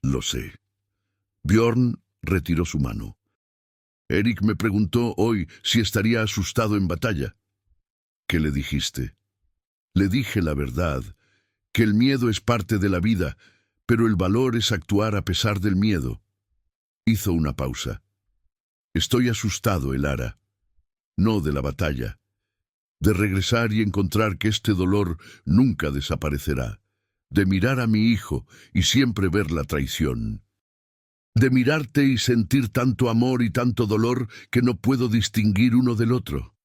[SPEAKER 1] «Lo sé». Bjorn retiró su mano. «Erik me preguntó hoy si estaría asustado en batalla». «¿Qué le dijiste?» «Le dije la verdad, que el miedo es parte de la vida, pero el valor es actuar a pesar del miedo». Hizo una pausa. «Estoy asustado, Elara. No de la batalla. De regresar y encontrar que este dolor nunca desaparecerá. De mirar a mi hijo y siempre ver la traición. De mirarte y sentir tanto amor y tanto dolor que no puedo distinguir uno del otro».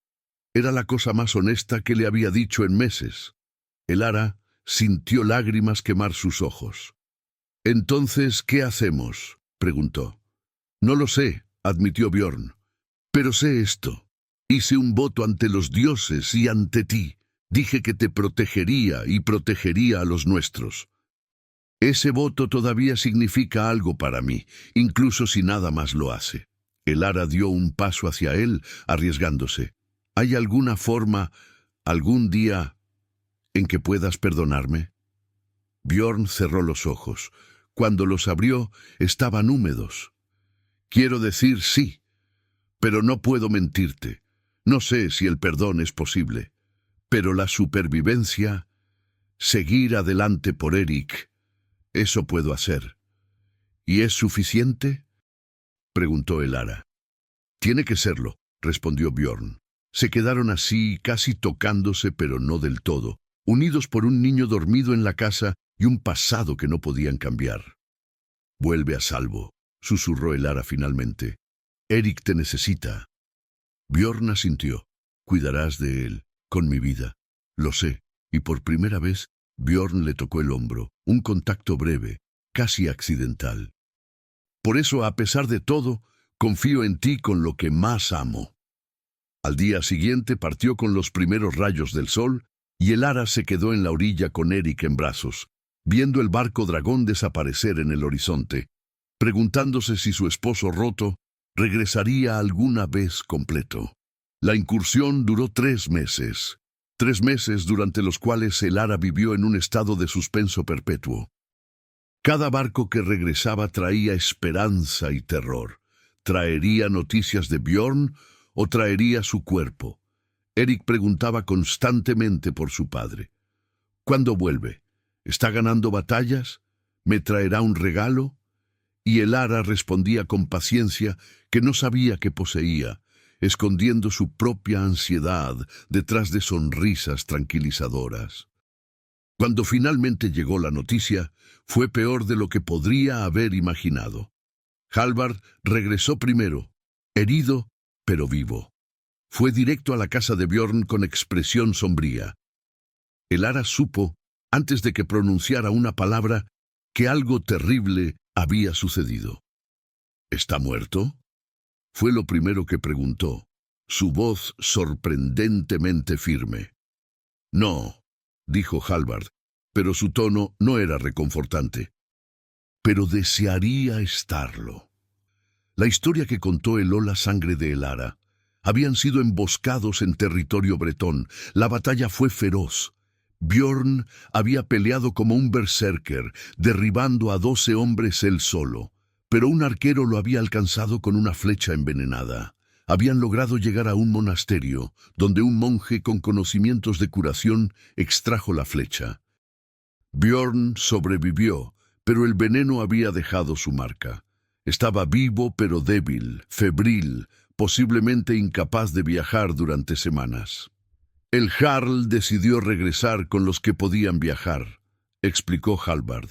[SPEAKER 1] Era la cosa más honesta que le había dicho en meses. Elara sintió lágrimas quemar sus ojos. «Entonces, ¿qué hacemos?», preguntó. «No lo sé», admitió Bjorn. «Pero sé esto. Hice un voto ante los dioses y ante ti. Dije que te protegería y protegería a los nuestros. Ese voto todavía significa algo para mí, incluso si nada más lo hace». Elara dio un paso hacia él, arriesgándose. «¿Hay alguna forma, algún día, en que puedas perdonarme?» Bjorn cerró los ojos. Cuando los abrió, estaban húmedos. «Quiero decir sí, pero no puedo mentirte. No sé si el perdón es posible, pero la supervivencia, seguir adelante por Erik, eso puedo hacer». «¿Y es suficiente?», preguntó Elara. «Tiene que serlo», respondió Bjorn. Se quedaron así, casi tocándose, pero no del todo, unidos por un niño dormido en la casa y un pasado que no podían cambiar. «Vuelve a salvo», susurró Elara finalmente. «Erik te necesita». Bjorn asintió. «Cuidarás de él, con mi vida». «Lo sé», y por primera vez Bjorn le tocó el hombro, un contacto breve, casi accidental. «Por eso, a pesar de todo, confío en ti con lo que más amo». Al día siguiente partió con los primeros rayos del sol, y Elara se quedó en la orilla con Erik en brazos, viendo el barco dragón desaparecer en el horizonte, preguntándose si su esposo roto regresaría alguna vez completo. La incursión duró 3 meses. 3 meses durante los cuales Elara vivió en un estado de suspenso perpetuo. Cada barco que regresaba traía esperanza y terror. ¿Traería noticias de Bjorn o traería su cuerpo? Erik preguntaba constantemente por su padre. ¿Cuándo vuelve? ¿Está ganando batallas? ¿Me traerá un regalo? Y Elara respondía con paciencia que no sabía qué poseía, escondiendo su propia ansiedad detrás de sonrisas tranquilizadoras. Cuando finalmente llegó la noticia, fue peor de lo que podría haber imaginado. Hallvard regresó primero, herido pero vivo. Fue directo a la casa de Björn con expresión sombría. Elara supo, antes de que pronunciara una palabra, que algo terrible había sucedido. ¿Está muerto? Fue lo primero que preguntó, su voz sorprendentemente firme. No, dijo Hallvard, pero su tono no era reconfortante. Pero desearía estarlo. La historia que contó heló la sangre de Elara. Habían sido emboscados en territorio bretón. La batalla fue feroz. Björn había peleado como un berserker, derribando a 12 hombres él solo. Pero un arquero lo había alcanzado con una flecha envenenada. Habían logrado llegar a un monasterio, donde un monje con conocimientos de curación extrajo la flecha. Björn sobrevivió, pero el veneno había dejado su marca. Estaba vivo pero débil, febril, posiblemente incapaz de viajar durante semanas. El Jarl decidió regresar con los que podían viajar, explicó Hallvard.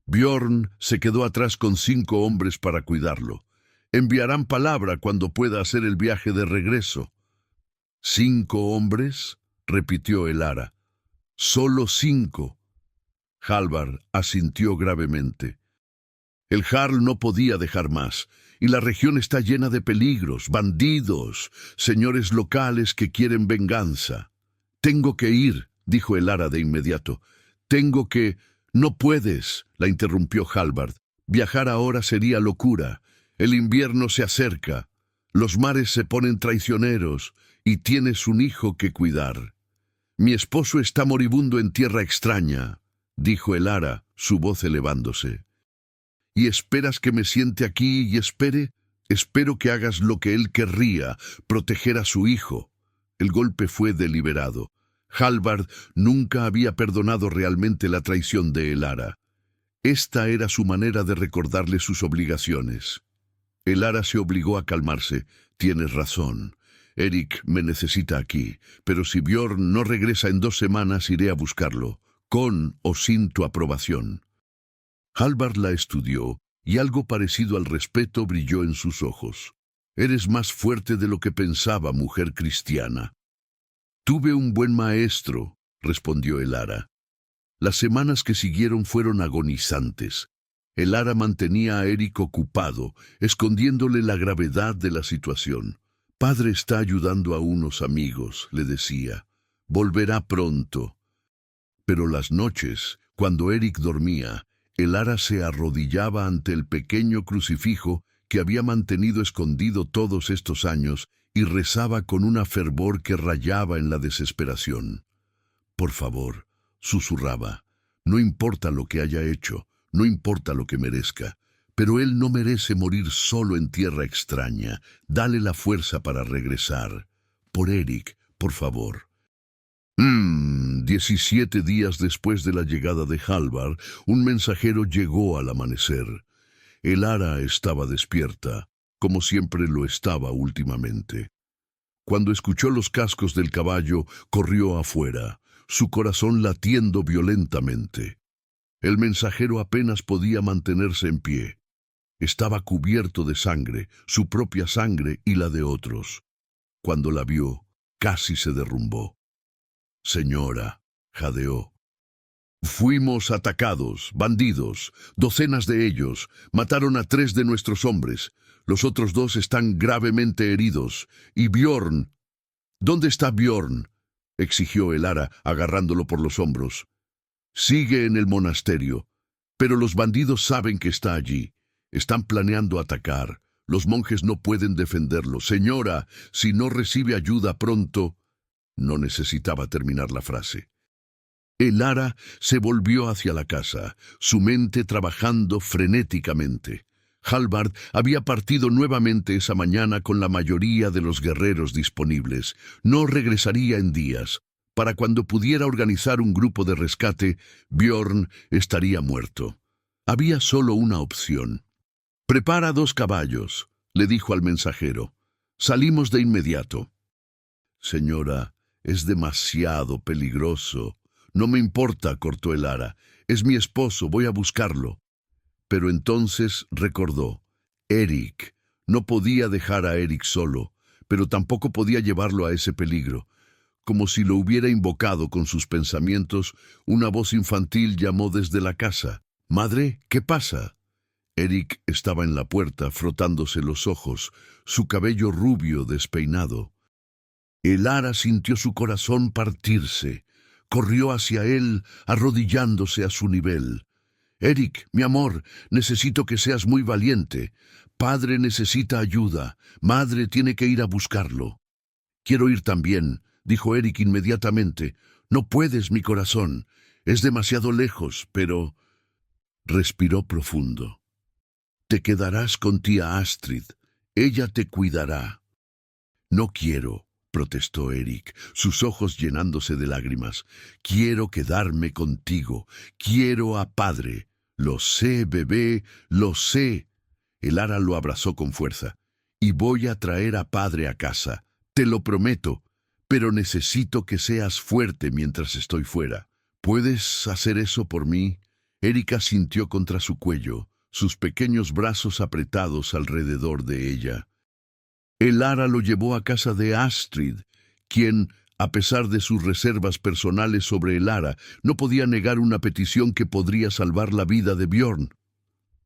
[SPEAKER 1] Björn se quedó atrás con 5 hombres para cuidarlo. Enviarán palabra cuando pueda hacer el viaje de regreso. ¿5 hombres? Repitió Elara. Solo 5. Hallvard asintió gravemente. El Jarl no podía dejar más, y la región está llena de peligros, bandidos, señores locales que quieren venganza. Tengo que ir, dijo Elara de inmediato. Tengo que... No puedes, la interrumpió Hallvard. Viajar ahora sería locura. El invierno se acerca. Los mares se ponen traicioneros y tienes un hijo que cuidar. Mi esposo está moribundo en tierra extraña, dijo Elara, su voz elevándose. ¿Y esperas que me siente aquí y espere? Espero que hagas lo que él querría, proteger a su hijo. El golpe fue deliberado. Hallvard nunca había perdonado realmente la traición de Elara. Esta era su manera de recordarle sus obligaciones. Elara se obligó a calmarse. Tienes razón. Erik me necesita aquí, pero si Björn no regresa en 2 semanas iré a buscarlo, con o sin tu aprobación. Hallvard la estudió, y algo parecido al respeto brilló en sus ojos. Eres más fuerte de lo que pensaba, mujer cristiana. Tuve un buen maestro, respondió Elara. Las semanas que siguieron fueron agonizantes. Elara mantenía a Erik ocupado, escondiéndole la gravedad de la situación. Padre está ayudando a unos amigos, le decía. Volverá pronto. Pero las noches, cuando Erik dormía, Elara se arrodillaba ante el pequeño crucifijo que había mantenido escondido todos estos años y rezaba con una fervor que rayaba en la desesperación. Por favor, susurraba, no importa lo que haya hecho, no importa lo que merezca, pero él no merece morir solo en tierra extraña. Dale la fuerza para regresar. Por Erik, por favor. 17 días después de la llegada de Hallvard, un mensajero llegó al amanecer. Elara estaba despierta, como siempre lo estaba últimamente. Cuando escuchó los cascos del caballo, corrió afuera, su corazón latiendo violentamente. El mensajero apenas podía mantenerse en pie. Estaba cubierto de sangre, su propia sangre y la de otros. Cuando la vio, casi se derrumbó. Señora, jadeó. Fuimos atacados, bandidos, docenas de ellos, mataron a 3 de nuestros hombres. Los otros 2 están gravemente heridos. Y Björn... ¿Dónde está Björn?, exigió Elara, agarrándolo por los hombros. Sigue en el monasterio, pero los bandidos saben que está allí. Están planeando atacar. Los monjes no pueden defenderlo. Señora, si no recibe ayuda pronto... No necesitaba terminar la frase. Elara se volvió hacia la casa, su mente trabajando frenéticamente. Hallvard había partido nuevamente esa mañana con la mayoría de los guerreros disponibles. No regresaría en días. Para cuando pudiera organizar un grupo de rescate, Björn estaría muerto. Había solo una opción. «Prepara 2 caballos», le dijo al mensajero. «Salimos de inmediato». «Señora, es demasiado peligroso». «No me importa», cortó Elara. «Es mi esposo, voy a buscarlo». Pero entonces recordó. Erik. No podía dejar a Erik solo. pero tampoco podía llevarlo a ese peligro. Como si lo hubiera invocado con sus pensamientos, una voz infantil llamó desde la casa. «Madre, ¿qué pasa?» Eric estaba en la puerta frotándose los ojos, su cabello rubio despeinado. Elara sintió su corazón partirse. Corrió hacia él, arrodillándose a su nivel. «Eric, mi amor, necesito que seas muy valiente. Padre necesita ayuda. Madre tiene que ir a buscarlo». «Quiero ir también», dijo Eric inmediatamente. «No puedes, mi corazón. Es demasiado lejos, pero...» Respiró profundo. «Te quedarás con tía Astrid. Ella te cuidará». «No quiero», protestó Eric, sus ojos llenándose de lágrimas. «Quiero quedarme contigo. Quiero a padre». «Lo sé, bebé, lo sé». Elara lo abrazó con fuerza. «Y voy a traer a padre a casa. Te lo prometo. Pero necesito que seas fuerte mientras estoy fuera. ¿Puedes hacer eso por mí?» Erika sintió contra su cuello, sus pequeños brazos apretados alrededor de ella. Elara lo llevó a casa de Astrid, quien, a pesar de sus reservas personales sobre Elara, no podía negar una petición que podría salvar la vida de Bjorn.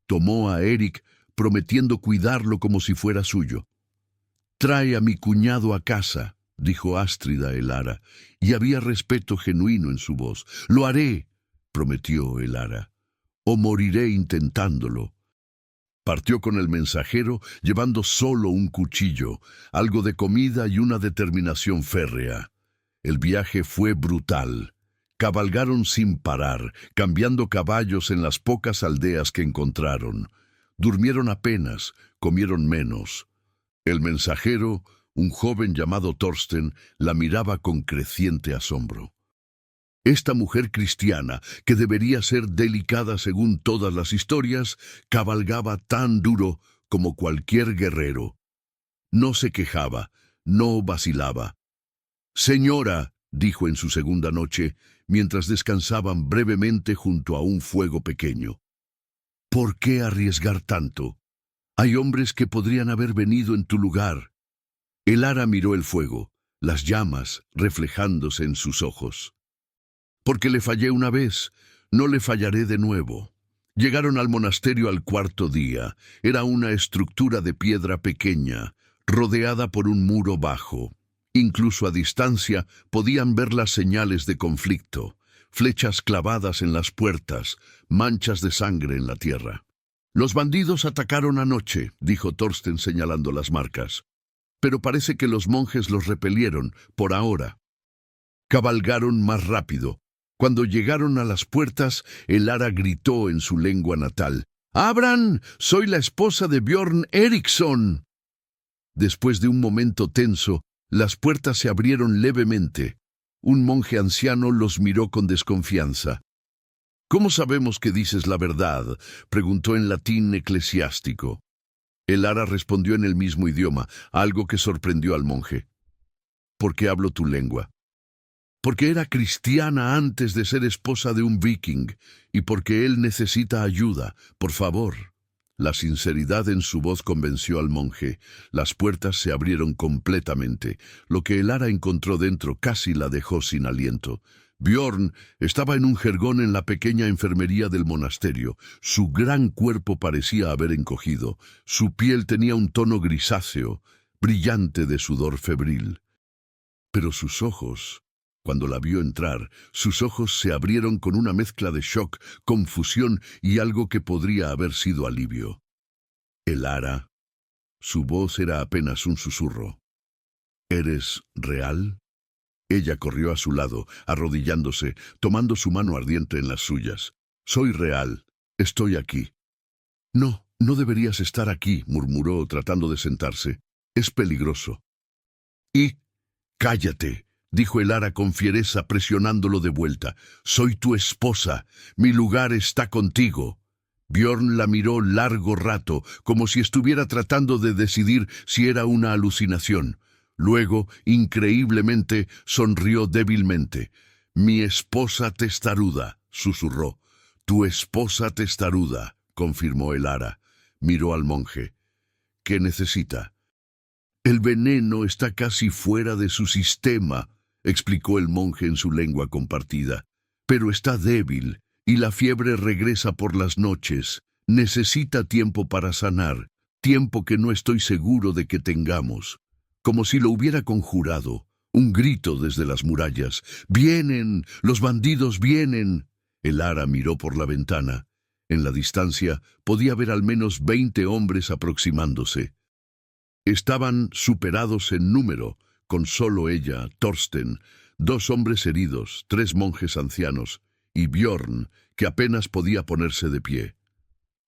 [SPEAKER 1] Tomó a Eric, prometiendo cuidarlo como si fuera suyo. «Trae a mi cuñado a casa», dijo Astrid a Elara, y había respeto genuino en su voz. «Lo haré», prometió Elara, «o moriré intentándolo». Partió con el mensajero, llevando solo un cuchillo, algo de comida y una determinación férrea. El viaje fue brutal. Cabalgaron sin parar, cambiando caballos en las pocas aldeas que encontraron. Durmieron apenas, comieron menos. El mensajero, un joven llamado Thorsten, la miraba con creciente asombro. Esta mujer cristiana, que debería ser delicada según todas las historias, cabalgaba tan duro como cualquier guerrero. No se quejaba, no vacilaba. «Señora», dijo en su segunda noche, mientras descansaban brevemente junto a un fuego pequeño, «¿por qué arriesgar tanto? Hay hombres que podrían haber venido en tu lugar». Elara miró el fuego, las llamas reflejándose en sus ojos. «Porque le fallé una vez, no le fallaré de nuevo». Llegaron al monasterio al cuarto día. Era una estructura de piedra pequeña, rodeada por un muro bajo. Incluso a distancia podían ver las señales de conflicto, flechas clavadas en las puertas, manchas de sangre en la tierra. «Los bandidos atacaron anoche», dijo Thorsten señalando las marcas. «Pero parece que los monjes los repelieron, por ahora». Cabalgaron más rápido. Cuando llegaron a las puertas, Elara gritó en su lengua natal: «¡Abran! ¡Soy la esposa de Bjorn Eriksson!». Después de un momento tenso, las puertas se abrieron levemente. Un monje anciano los miró con desconfianza. «¿Cómo sabemos que dices la verdad?», preguntó en latín eclesiástico. Elara respondió en el mismo idioma, algo que sorprendió al monje. «¿Por qué hablo tu lengua?». «Porque era cristiana antes de ser esposa de un viking, y porque él necesita ayuda. Por favor». La sinceridad en su voz convenció al monje. Las puertas se abrieron completamente. Lo que Elara encontró dentro casi la dejó sin aliento. Bjorn estaba en un jergón en la pequeña enfermería del monasterio. Su gran cuerpo parecía haber encogido. Su piel tenía un tono grisáceo, brillante de sudor febril. Pero sus ojos... Cuando la vio entrar, sus ojos se abrieron con una mezcla de shock, confusión y algo que podría haber sido alivio. «Elara». Su voz era apenas un susurro. «¿Eres real?». Ella corrió a su lado, arrodillándose, tomando su mano ardiente en las suyas. «Soy real. Estoy aquí». «No, no deberías estar aquí», murmuró tratando de sentarse. «Es peligroso». «Y... cállate», dijo Elara con fiereza presionándolo de vuelta. «Soy tu esposa. Mi lugar está contigo». Bjorn la miró largo rato, como si estuviera tratando de decidir si era una alucinación. Luego, increíblemente, sonrió débilmente. «Mi esposa testaruda», susurró. «Tu esposa testaruda», confirmó Elara. Miró al monje. «¿Qué necesita?». El veneno está casi fuera de su sistema, explicó el monje en su lengua compartida. Pero está débil, y la fiebre regresa por las noches. Necesita tiempo para sanar, tiempo que no estoy seguro de que tengamos. Como si lo hubiera conjurado, un grito desde las murallas. ¡Vienen! ¡Los bandidos vienen! Elara miró por la ventana. En la distancia podía ver al menos 20 hombres aproximándose. Estaban superados en número, con solo ella, Thorsten, 2 hombres heridos, 3 monjes ancianos, y Bjorn, que apenas podía ponerse de pie.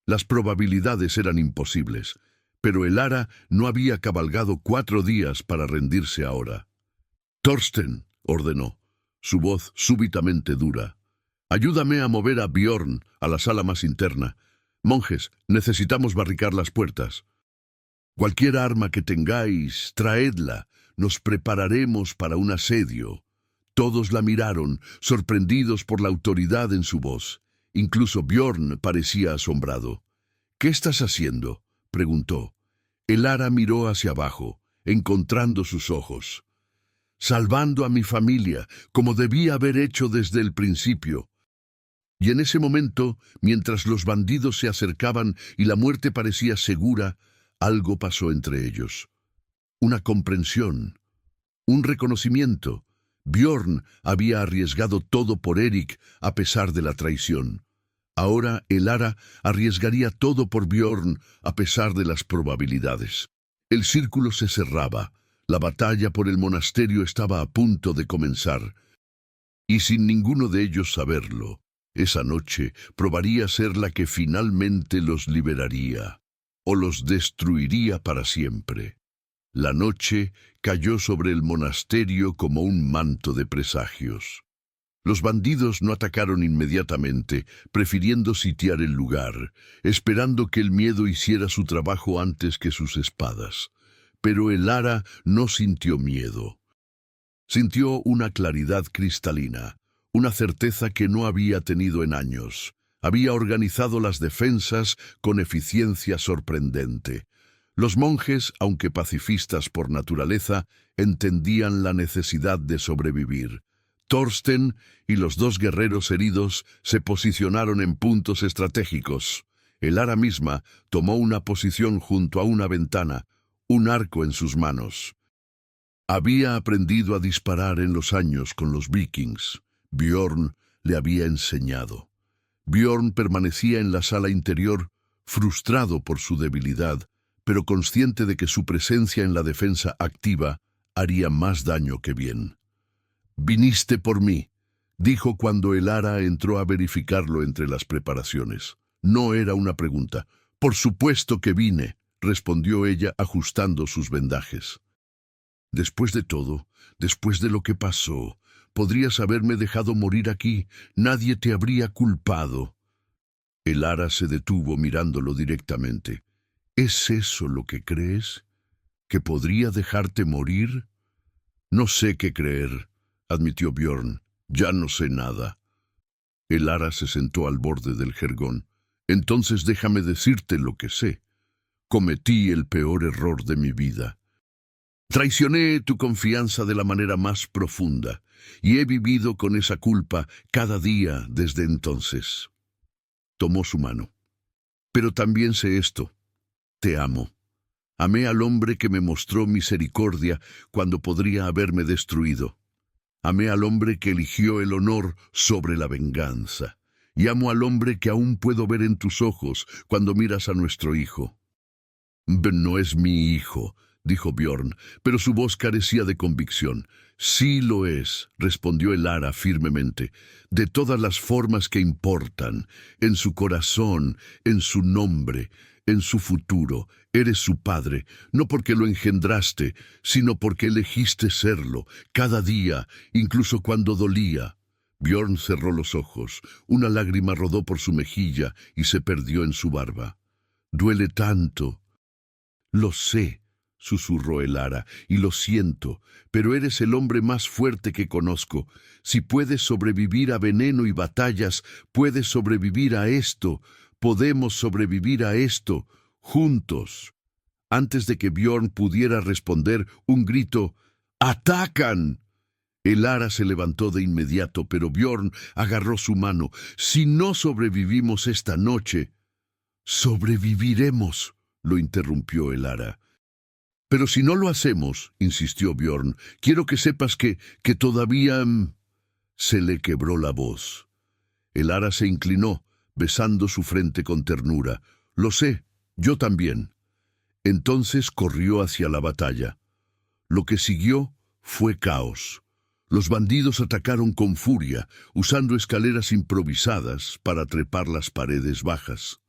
[SPEAKER 1] Las probabilidades eran imposibles, pero Elara no había cabalgado 4 días para rendirse ahora. «Thorsten», ordenó, su voz súbitamente dura. «Ayúdame a mover a Bjorn a la sala más interna. Monjes, necesitamos barricar las puertas. Cualquier arma que tengáis, traedla. Nos prepararemos para un asedio». Todos la miraron, sorprendidos por la autoridad en su voz. Incluso Bjorn parecía asombrado. «¿Qué estás haciendo?», preguntó. Elara miró hacia abajo, encontrando sus ojos. «Salvando a mi familia, como debía haber hecho desde el principio». Y en ese momento, mientras los bandidos se acercaban y la muerte parecía segura, algo pasó entre ellos. Una comprensión, un reconocimiento. Bjorn había arriesgado todo por Erik a pesar de la traición. Ahora Elara arriesgaría todo por Bjorn a pesar de las probabilidades. El círculo se cerraba. La batalla por el monasterio estaba a punto de comenzar. Y sin ninguno de ellos saberlo, esa noche probaría ser la que finalmente los liberaría, o los destruiría para siempre. La noche cayó sobre el monasterio como un manto de presagios. Los bandidos no atacaron inmediatamente, prefiriendo sitiar el lugar, esperando que el miedo hiciera su trabajo antes que sus espadas. Pero Elara no sintió miedo. Sintió una claridad cristalina, una certeza que no había tenido en años. Había organizado las defensas con eficiencia sorprendente. Los monjes, aunque pacifistas por naturaleza, entendían la necesidad de sobrevivir. Thorsten y los 2 guerreros heridos se posicionaron en puntos estratégicos. Elara misma tomó una posición junto a una ventana, un arco en sus manos. Había aprendido a disparar en los años con los vikings. Bjorn le había enseñado. Bjorn permanecía en la sala interior, frustrado por su debilidad, pero consciente de que su presencia en la defensa activa haría más daño que bien. «Viniste por mí», dijo cuando Elara entró a verificarlo entre las preparaciones. No era una pregunta. «Por supuesto que vine», respondió ella ajustando sus vendajes. «Después de todo, después de lo que pasó, podrías haberme dejado morir aquí. Nadie te habría culpado». Elara se detuvo mirándolo directamente. «¿Es eso lo que crees? ¿Que podría dejarte morir?» «No sé qué creer», admitió Bjorn. «Ya no sé nada». Elara se sentó al borde del jergón. «Entonces déjame decirte lo que sé. Cometí el peor error de mi vida. Traicioné tu confianza de la manera más profunda, y he vivido con esa culpa cada día desde entonces». Tomó su mano. «Pero también sé esto. Te amo. Amé al hombre que me mostró misericordia cuando podría haberme destruido. Amé al hombre que eligió el honor sobre la venganza. Y amo al hombre que aún puedo ver en tus ojos cuando miras a nuestro hijo». «No es mi hijo», dijo Bjorn, pero su voz carecía de convicción. «Sí lo es», respondió Elara firmemente, «de todas las formas que importan, en su corazón, en su nombre, en su futuro. Eres su padre, no porque lo engendraste, sino porque elegiste serlo, cada día, incluso cuando dolía». Bjorn cerró los ojos. Una lágrima rodó por su mejilla y se perdió en su barba. «Duele tanto». «Lo sé», susurró Elara, «y lo siento, pero eres el hombre más fuerte que conozco. Si puedes sobrevivir a veneno y batallas, puedes sobrevivir a esto. Podemos sobrevivir a esto, juntos». Antes de que Bjorn pudiera responder, un grito: ¡Atacan! Elara se levantó de inmediato, pero Bjorn agarró su mano. «Si no sobrevivimos esta noche...» «Sobreviviremos», lo interrumpió Elara. «Pero si no lo hacemos», insistió Bjorn, «quiero que sepas que todavía...» Se le quebró la voz. Elara se inclinó, besando su frente con ternura. «Lo sé, yo también». Entonces corrió hacia la batalla. Lo que siguió fue caos. Los bandidos atacaron con furia, usando escaleras improvisadas para trepar las paredes bajas.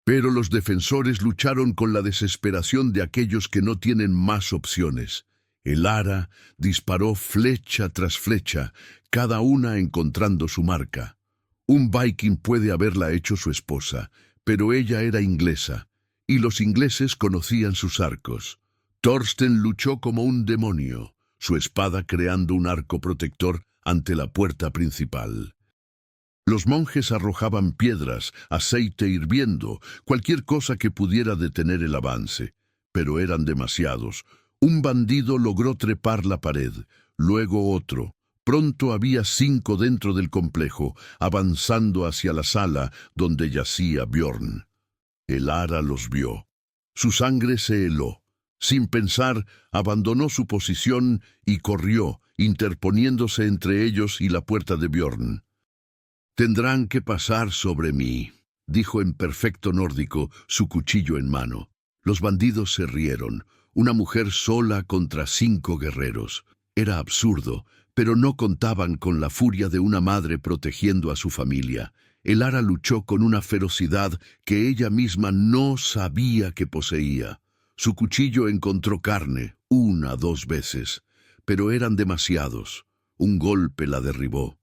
[SPEAKER 1] Pero los defensores lucharon con la desesperación de aquellos que no tienen más opciones. Elara disparó flecha tras flecha, cada una encontrando su marca. Un viking puede haberla hecho su esposa, pero ella era inglesa, y los ingleses conocían sus arcos. Thorsten luchó como un demonio, su espada creando un arco protector ante la puerta principal. Los monjes arrojaban piedras, aceite hirviendo, cualquier cosa que pudiera detener el avance, pero eran demasiados. Un bandido logró trepar la pared, luego otro. Pronto había 5 dentro del complejo, avanzando hacia la sala donde yacía Bjorn. Elara los vio. Su sangre se heló. Sin pensar, abandonó su posición y corrió, interponiéndose entre ellos y la puerta de Bjorn. «Tendrán que pasar sobre mí», dijo en perfecto nórdico, su cuchillo en mano. Los bandidos se rieron. Una mujer sola contra 5 guerreros. Era absurdo, pero no contaban con la furia de una madre protegiendo a su familia. Elara luchó con una ferocidad que ella misma no sabía que poseía. Su cuchillo encontró carne 1, 2 veces, pero eran demasiados. Un golpe la derribó.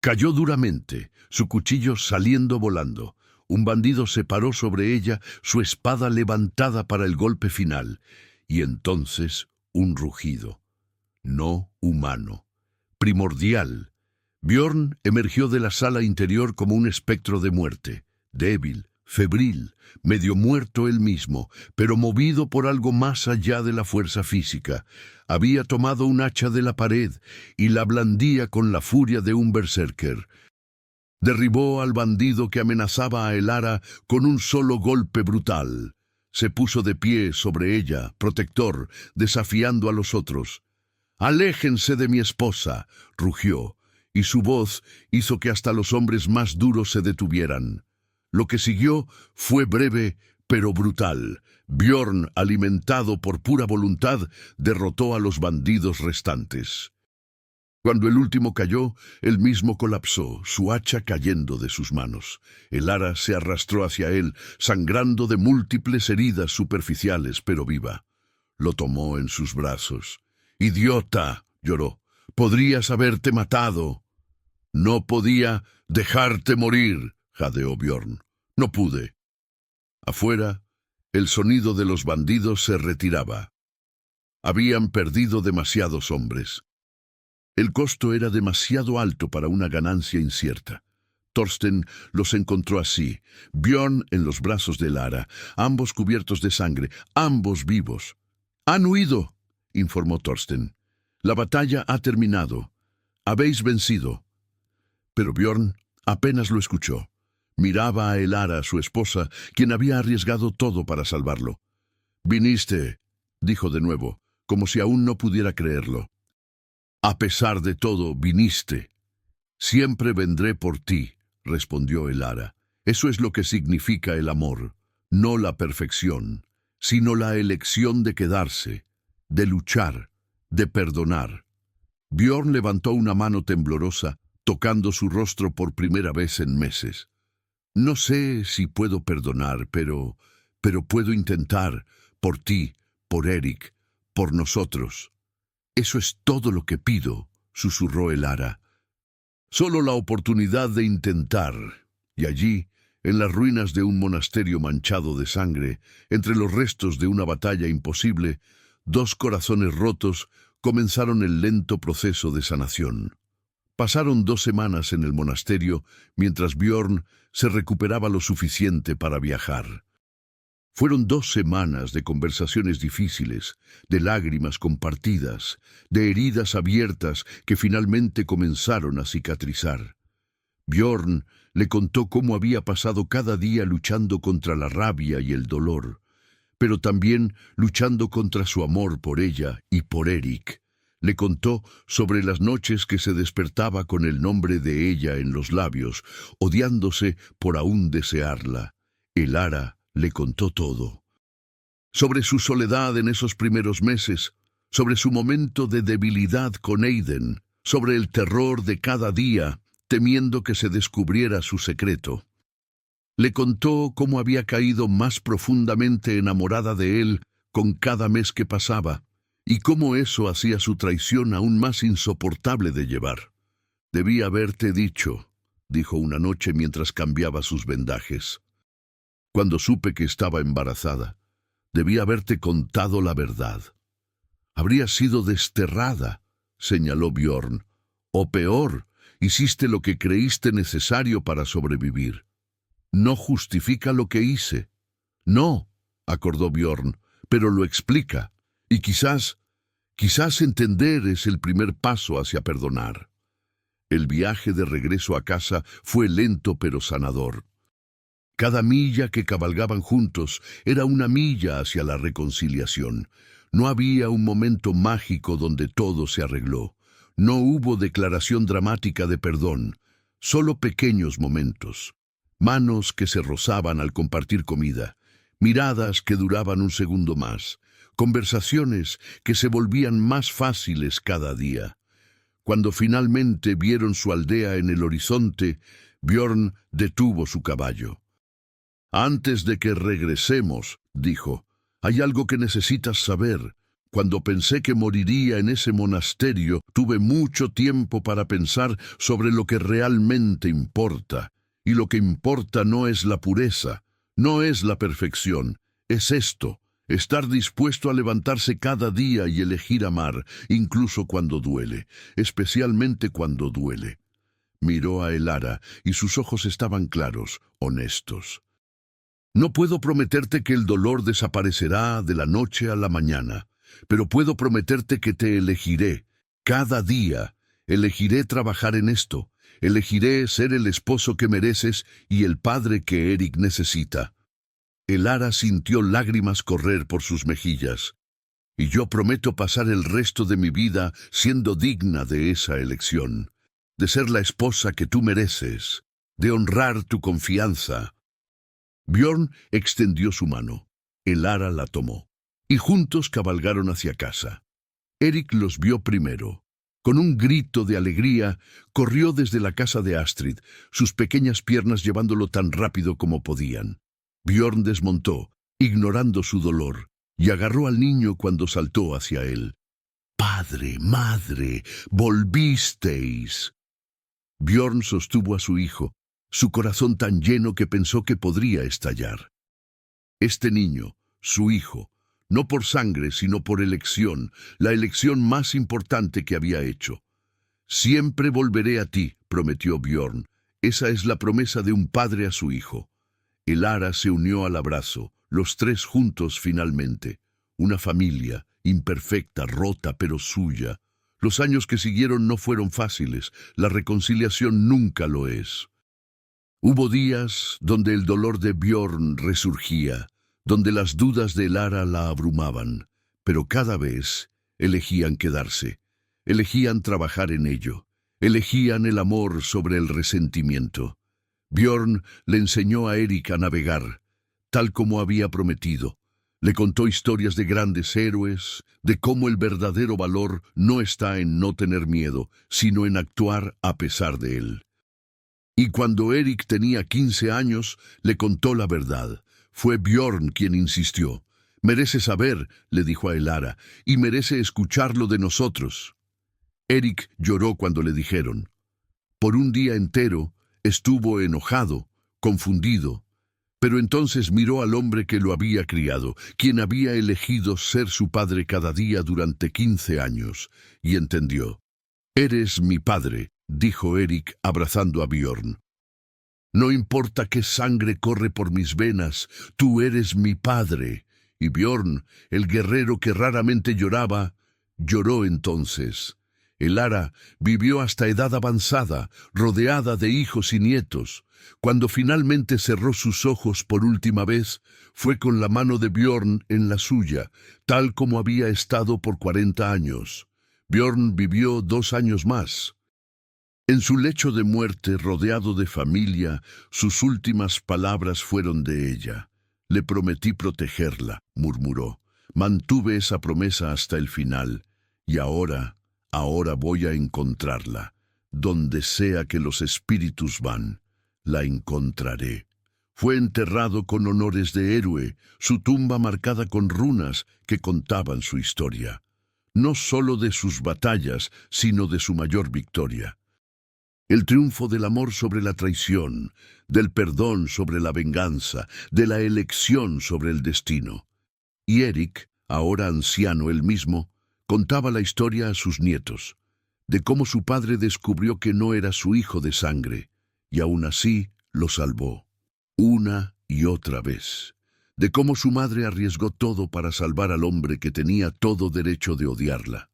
[SPEAKER 1] Cayó duramente, su cuchillo saliendo volando. Un bandido se paró sobre ella, su espada levantada para el golpe final. Y entonces un rugido. No humano. Primordial. Bjorn emergió de la sala interior como un espectro de muerte. Débil, febril, medio muerto él mismo, pero movido por algo más allá de la fuerza física. Había tomado un hacha de la pared y la blandía con la furia de un berserker. Derribó al bandido que amenazaba a Elara con un solo golpe brutal. Se puso de pie sobre ella, protector, desafiando a los otros. «Aléjense de mi esposa», rugió, y su voz hizo que hasta los hombres más duros se detuvieran. Lo que siguió fue breve, pero brutal. Bjorn, alimentado por pura voluntad, derrotó a los bandidos restantes. Cuando el último cayó, él mismo colapsó, su hacha cayendo de sus manos. Elara se arrastró hacia él, sangrando de múltiples heridas superficiales, pero viva. Lo tomó en sus brazos. «¡Idiota!», lloró. «¡Podrías haberte matado!». «No podía dejarte morir», jadeó Bjorn. «No pude». Afuera, el sonido de los bandidos se retiraba. Habían perdido demasiados hombres. El costo era demasiado alto para una ganancia incierta. Thorsten los encontró así, Bjorn en los brazos de Elara, ambos cubiertos de sangre, ambos vivos. «Han huido», informó Thorsten. «La batalla ha terminado. Habéis vencido». Pero Bjorn apenas lo escuchó. Miraba a Elara, su esposa, quien había arriesgado todo para salvarlo. «Viniste», dijo de nuevo, como si aún no pudiera creerlo. «A pesar de todo, viniste». «Siempre vendré por ti», respondió Elara. «Eso es lo que significa el amor, no la perfección, sino la elección de quedarse, de luchar, de perdonar». Bjorn levantó una mano temblorosa, tocando su rostro por primera vez en meses. «No sé si puedo perdonar, pero puedo intentar, por ti, por Erik, por nosotros». «Eso es todo lo que pido», susurró Elara. «Solo la oportunidad de intentar». Y allí, en las ruinas de un monasterio manchado de sangre, entre los restos de una batalla imposible, 2 corazones rotos comenzaron el lento proceso de sanación. Pasaron 2 semanas en el monasterio mientras Bjorn se recuperaba lo suficiente para viajar. Fueron 2 semanas de conversaciones difíciles, de lágrimas compartidas, de heridas abiertas que finalmente comenzaron a cicatrizar. Björn le contó cómo había pasado cada día luchando contra la rabia y el dolor, pero también luchando contra su amor por ella y por Erik. Le contó sobre las noches que se despertaba con el nombre de ella en los labios, odiándose por aún desearla. Elara le contó todo. Sobre su soledad en esos primeros meses, sobre su momento de debilidad con Aiden, sobre el terror de cada día, temiendo que se descubriera su secreto. Le contó cómo había caído más profundamente enamorada de él con cada mes que pasaba, y cómo eso hacía su traición aún más insoportable de llevar. «Debí haberte dicho», dijo una noche mientras cambiaba sus vendajes. «Cuando supe que estaba embarazada, debí haberte contado la verdad». «Habrías sido desterrada», señaló Björn. «O peor, hiciste lo que creíste necesario para sobrevivir». «No justifica lo que hice». «No», acordó Björn, «pero lo explica. Y quizás entender es el primer paso hacia perdonar». El viaje de regreso a casa fue lento pero sanador. Cada milla que cabalgaban juntos era una milla hacia la reconciliación. No había un momento mágico donde todo se arregló. No hubo declaración dramática de perdón, solo pequeños momentos. Manos que se rozaban al compartir comida, miradas que duraban un segundo más, conversaciones que se volvían más fáciles cada día. Cuando finalmente vieron su aldea en el horizonte, Björn detuvo su caballo. «Antes de que regresemos», dijo, «hay algo que necesitas saber. Cuando pensé que moriría en ese monasterio, tuve mucho tiempo para pensar sobre lo que realmente importa. Y lo que importa no es la pureza, no es la perfección, es esto, estar dispuesto a levantarse cada día y elegir amar, incluso cuando duele, especialmente cuando duele». Miró a Elara y sus ojos estaban claros, honestos. «No puedo prometerte que el dolor desaparecerá de la noche a la mañana, pero puedo prometerte que te elegiré. Cada día elegiré trabajar en esto. Elegiré ser el esposo que mereces y el padre que Erik necesita». Elara sintió lágrimas correr por sus mejillas. «Y yo prometo pasar el resto de mi vida siendo digna de esa elección, de ser la esposa que tú mereces, de honrar tu confianza». Björn extendió su mano. Elara la tomó, y juntos cabalgaron hacia casa. Erik los vio primero. Con un grito de alegría, corrió desde la casa de Astrid, sus pequeñas piernas llevándolo tan rápido como podían. Björn desmontó, ignorando su dolor, y agarró al niño cuando saltó hacia él. «Padre, madre, volvisteis». Björn sostuvo a su hijo, su corazón tan lleno que pensó que podría estallar. Este niño, su hijo, no por sangre, sino por elección, la elección más importante que había hecho. «Siempre volveré a ti», prometió Björn. Esa es la promesa de un padre a su hijo. Elara se unió al abrazo, los tres juntos finalmente. Una familia, imperfecta, rota, pero suya. Los años que siguieron no fueron fáciles, la reconciliación nunca lo es. Hubo días donde el dolor de Björn resurgía, donde las dudas de Elara la abrumaban, pero cada vez elegían quedarse, elegían trabajar en ello, elegían el amor sobre el resentimiento. Björn le enseñó a Erik a navegar, tal como había prometido. Le contó historias de grandes héroes, de cómo el verdadero valor no está en no tener miedo, sino en actuar a pesar de él. Y cuando Erik tenía 15 años, le contó la verdad. Fue Björn quien insistió. «Merece saber», le dijo a Elara, «y merece escucharlo de nosotros». Erik lloró cuando le dijeron. Por un día entero estuvo enojado, confundido, pero entonces miró al hombre que lo había criado, quien había elegido ser su padre cada día durante 15 años, y entendió. «Eres mi padre», dijo Erik abrazando a Björn. No importa qué sangre corre por mis venas, tú eres mi padre. Y Bjorn, el guerrero que raramente lloraba, lloró entonces. Elara vivió hasta edad avanzada, rodeada de hijos y nietos. Cuando finalmente cerró sus ojos por última vez, fue con la mano de Bjorn en la suya, tal como había estado por 40 años. Bjorn vivió 2 años más. En su lecho de muerte, rodeado de familia, sus últimas palabras fueron de ella. Le prometí protegerla, murmuró. Mantuve esa promesa hasta el final. Y ahora voy a encontrarla. Donde sea que los espíritus van, la encontraré. Fue enterrado con honores de héroe, su tumba marcada con runas que contaban su historia. No solo de sus batallas, sino de su mayor victoria. El triunfo del amor sobre la traición, del perdón sobre la venganza, de la elección sobre el destino. Y Eric, ahora anciano él mismo, contaba la historia a sus nietos, de cómo su padre descubrió que no era su hijo de sangre, y aún así lo salvó, una y otra vez. De cómo su madre arriesgó todo para salvar al hombre que tenía todo derecho de odiarla.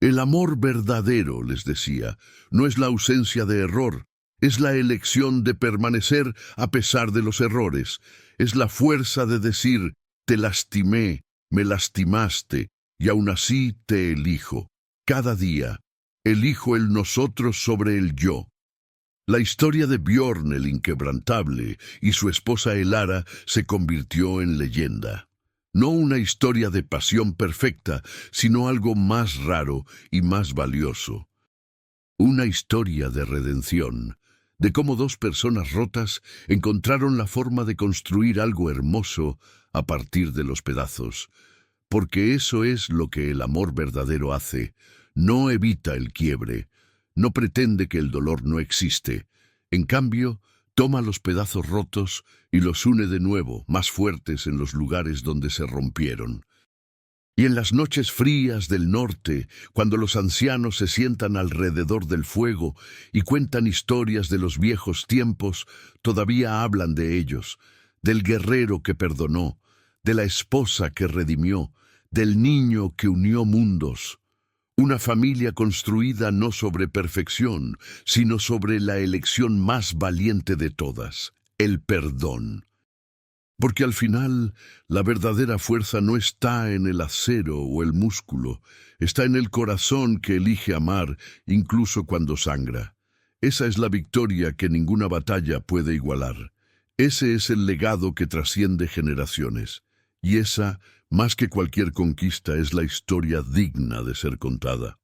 [SPEAKER 1] El amor verdadero, les decía, no es la ausencia de error, es la elección de permanecer a pesar de los errores, es la fuerza de decir, te lastimé, me lastimaste, y aún así te elijo. Cada día, elijo el nosotros sobre el yo. La historia de Bjorn el Inquebrantable y su esposa Elara se convirtió en leyenda. No una historia de pasión perfecta, sino algo más raro y más valioso. Una historia de redención, de cómo 2 personas rotas encontraron la forma de construir algo hermoso a partir de los pedazos. Porque eso es lo que el amor verdadero hace. No evita el quiebre, no pretende que el dolor no existe. En cambio, toma los pedazos rotos y los une de nuevo, más fuertes en los lugares donde se rompieron. Y en las noches frías del norte, cuando los ancianos se sientan alrededor del fuego y cuentan historias de los viejos tiempos, todavía hablan de ellos, del guerrero que perdonó, de la esposa que redimió, del niño que unió mundos. Una familia construida no sobre perfección, sino sobre la elección más valiente de todas, el perdón. Porque al final, la verdadera fuerza no está en el acero o el músculo, está en el corazón que elige amar, incluso cuando sangra. Esa es la victoria que ninguna batalla puede igualar. Ese es el legado que trasciende generaciones. Y esa, más que cualquier conquista, es la historia digna de ser contada.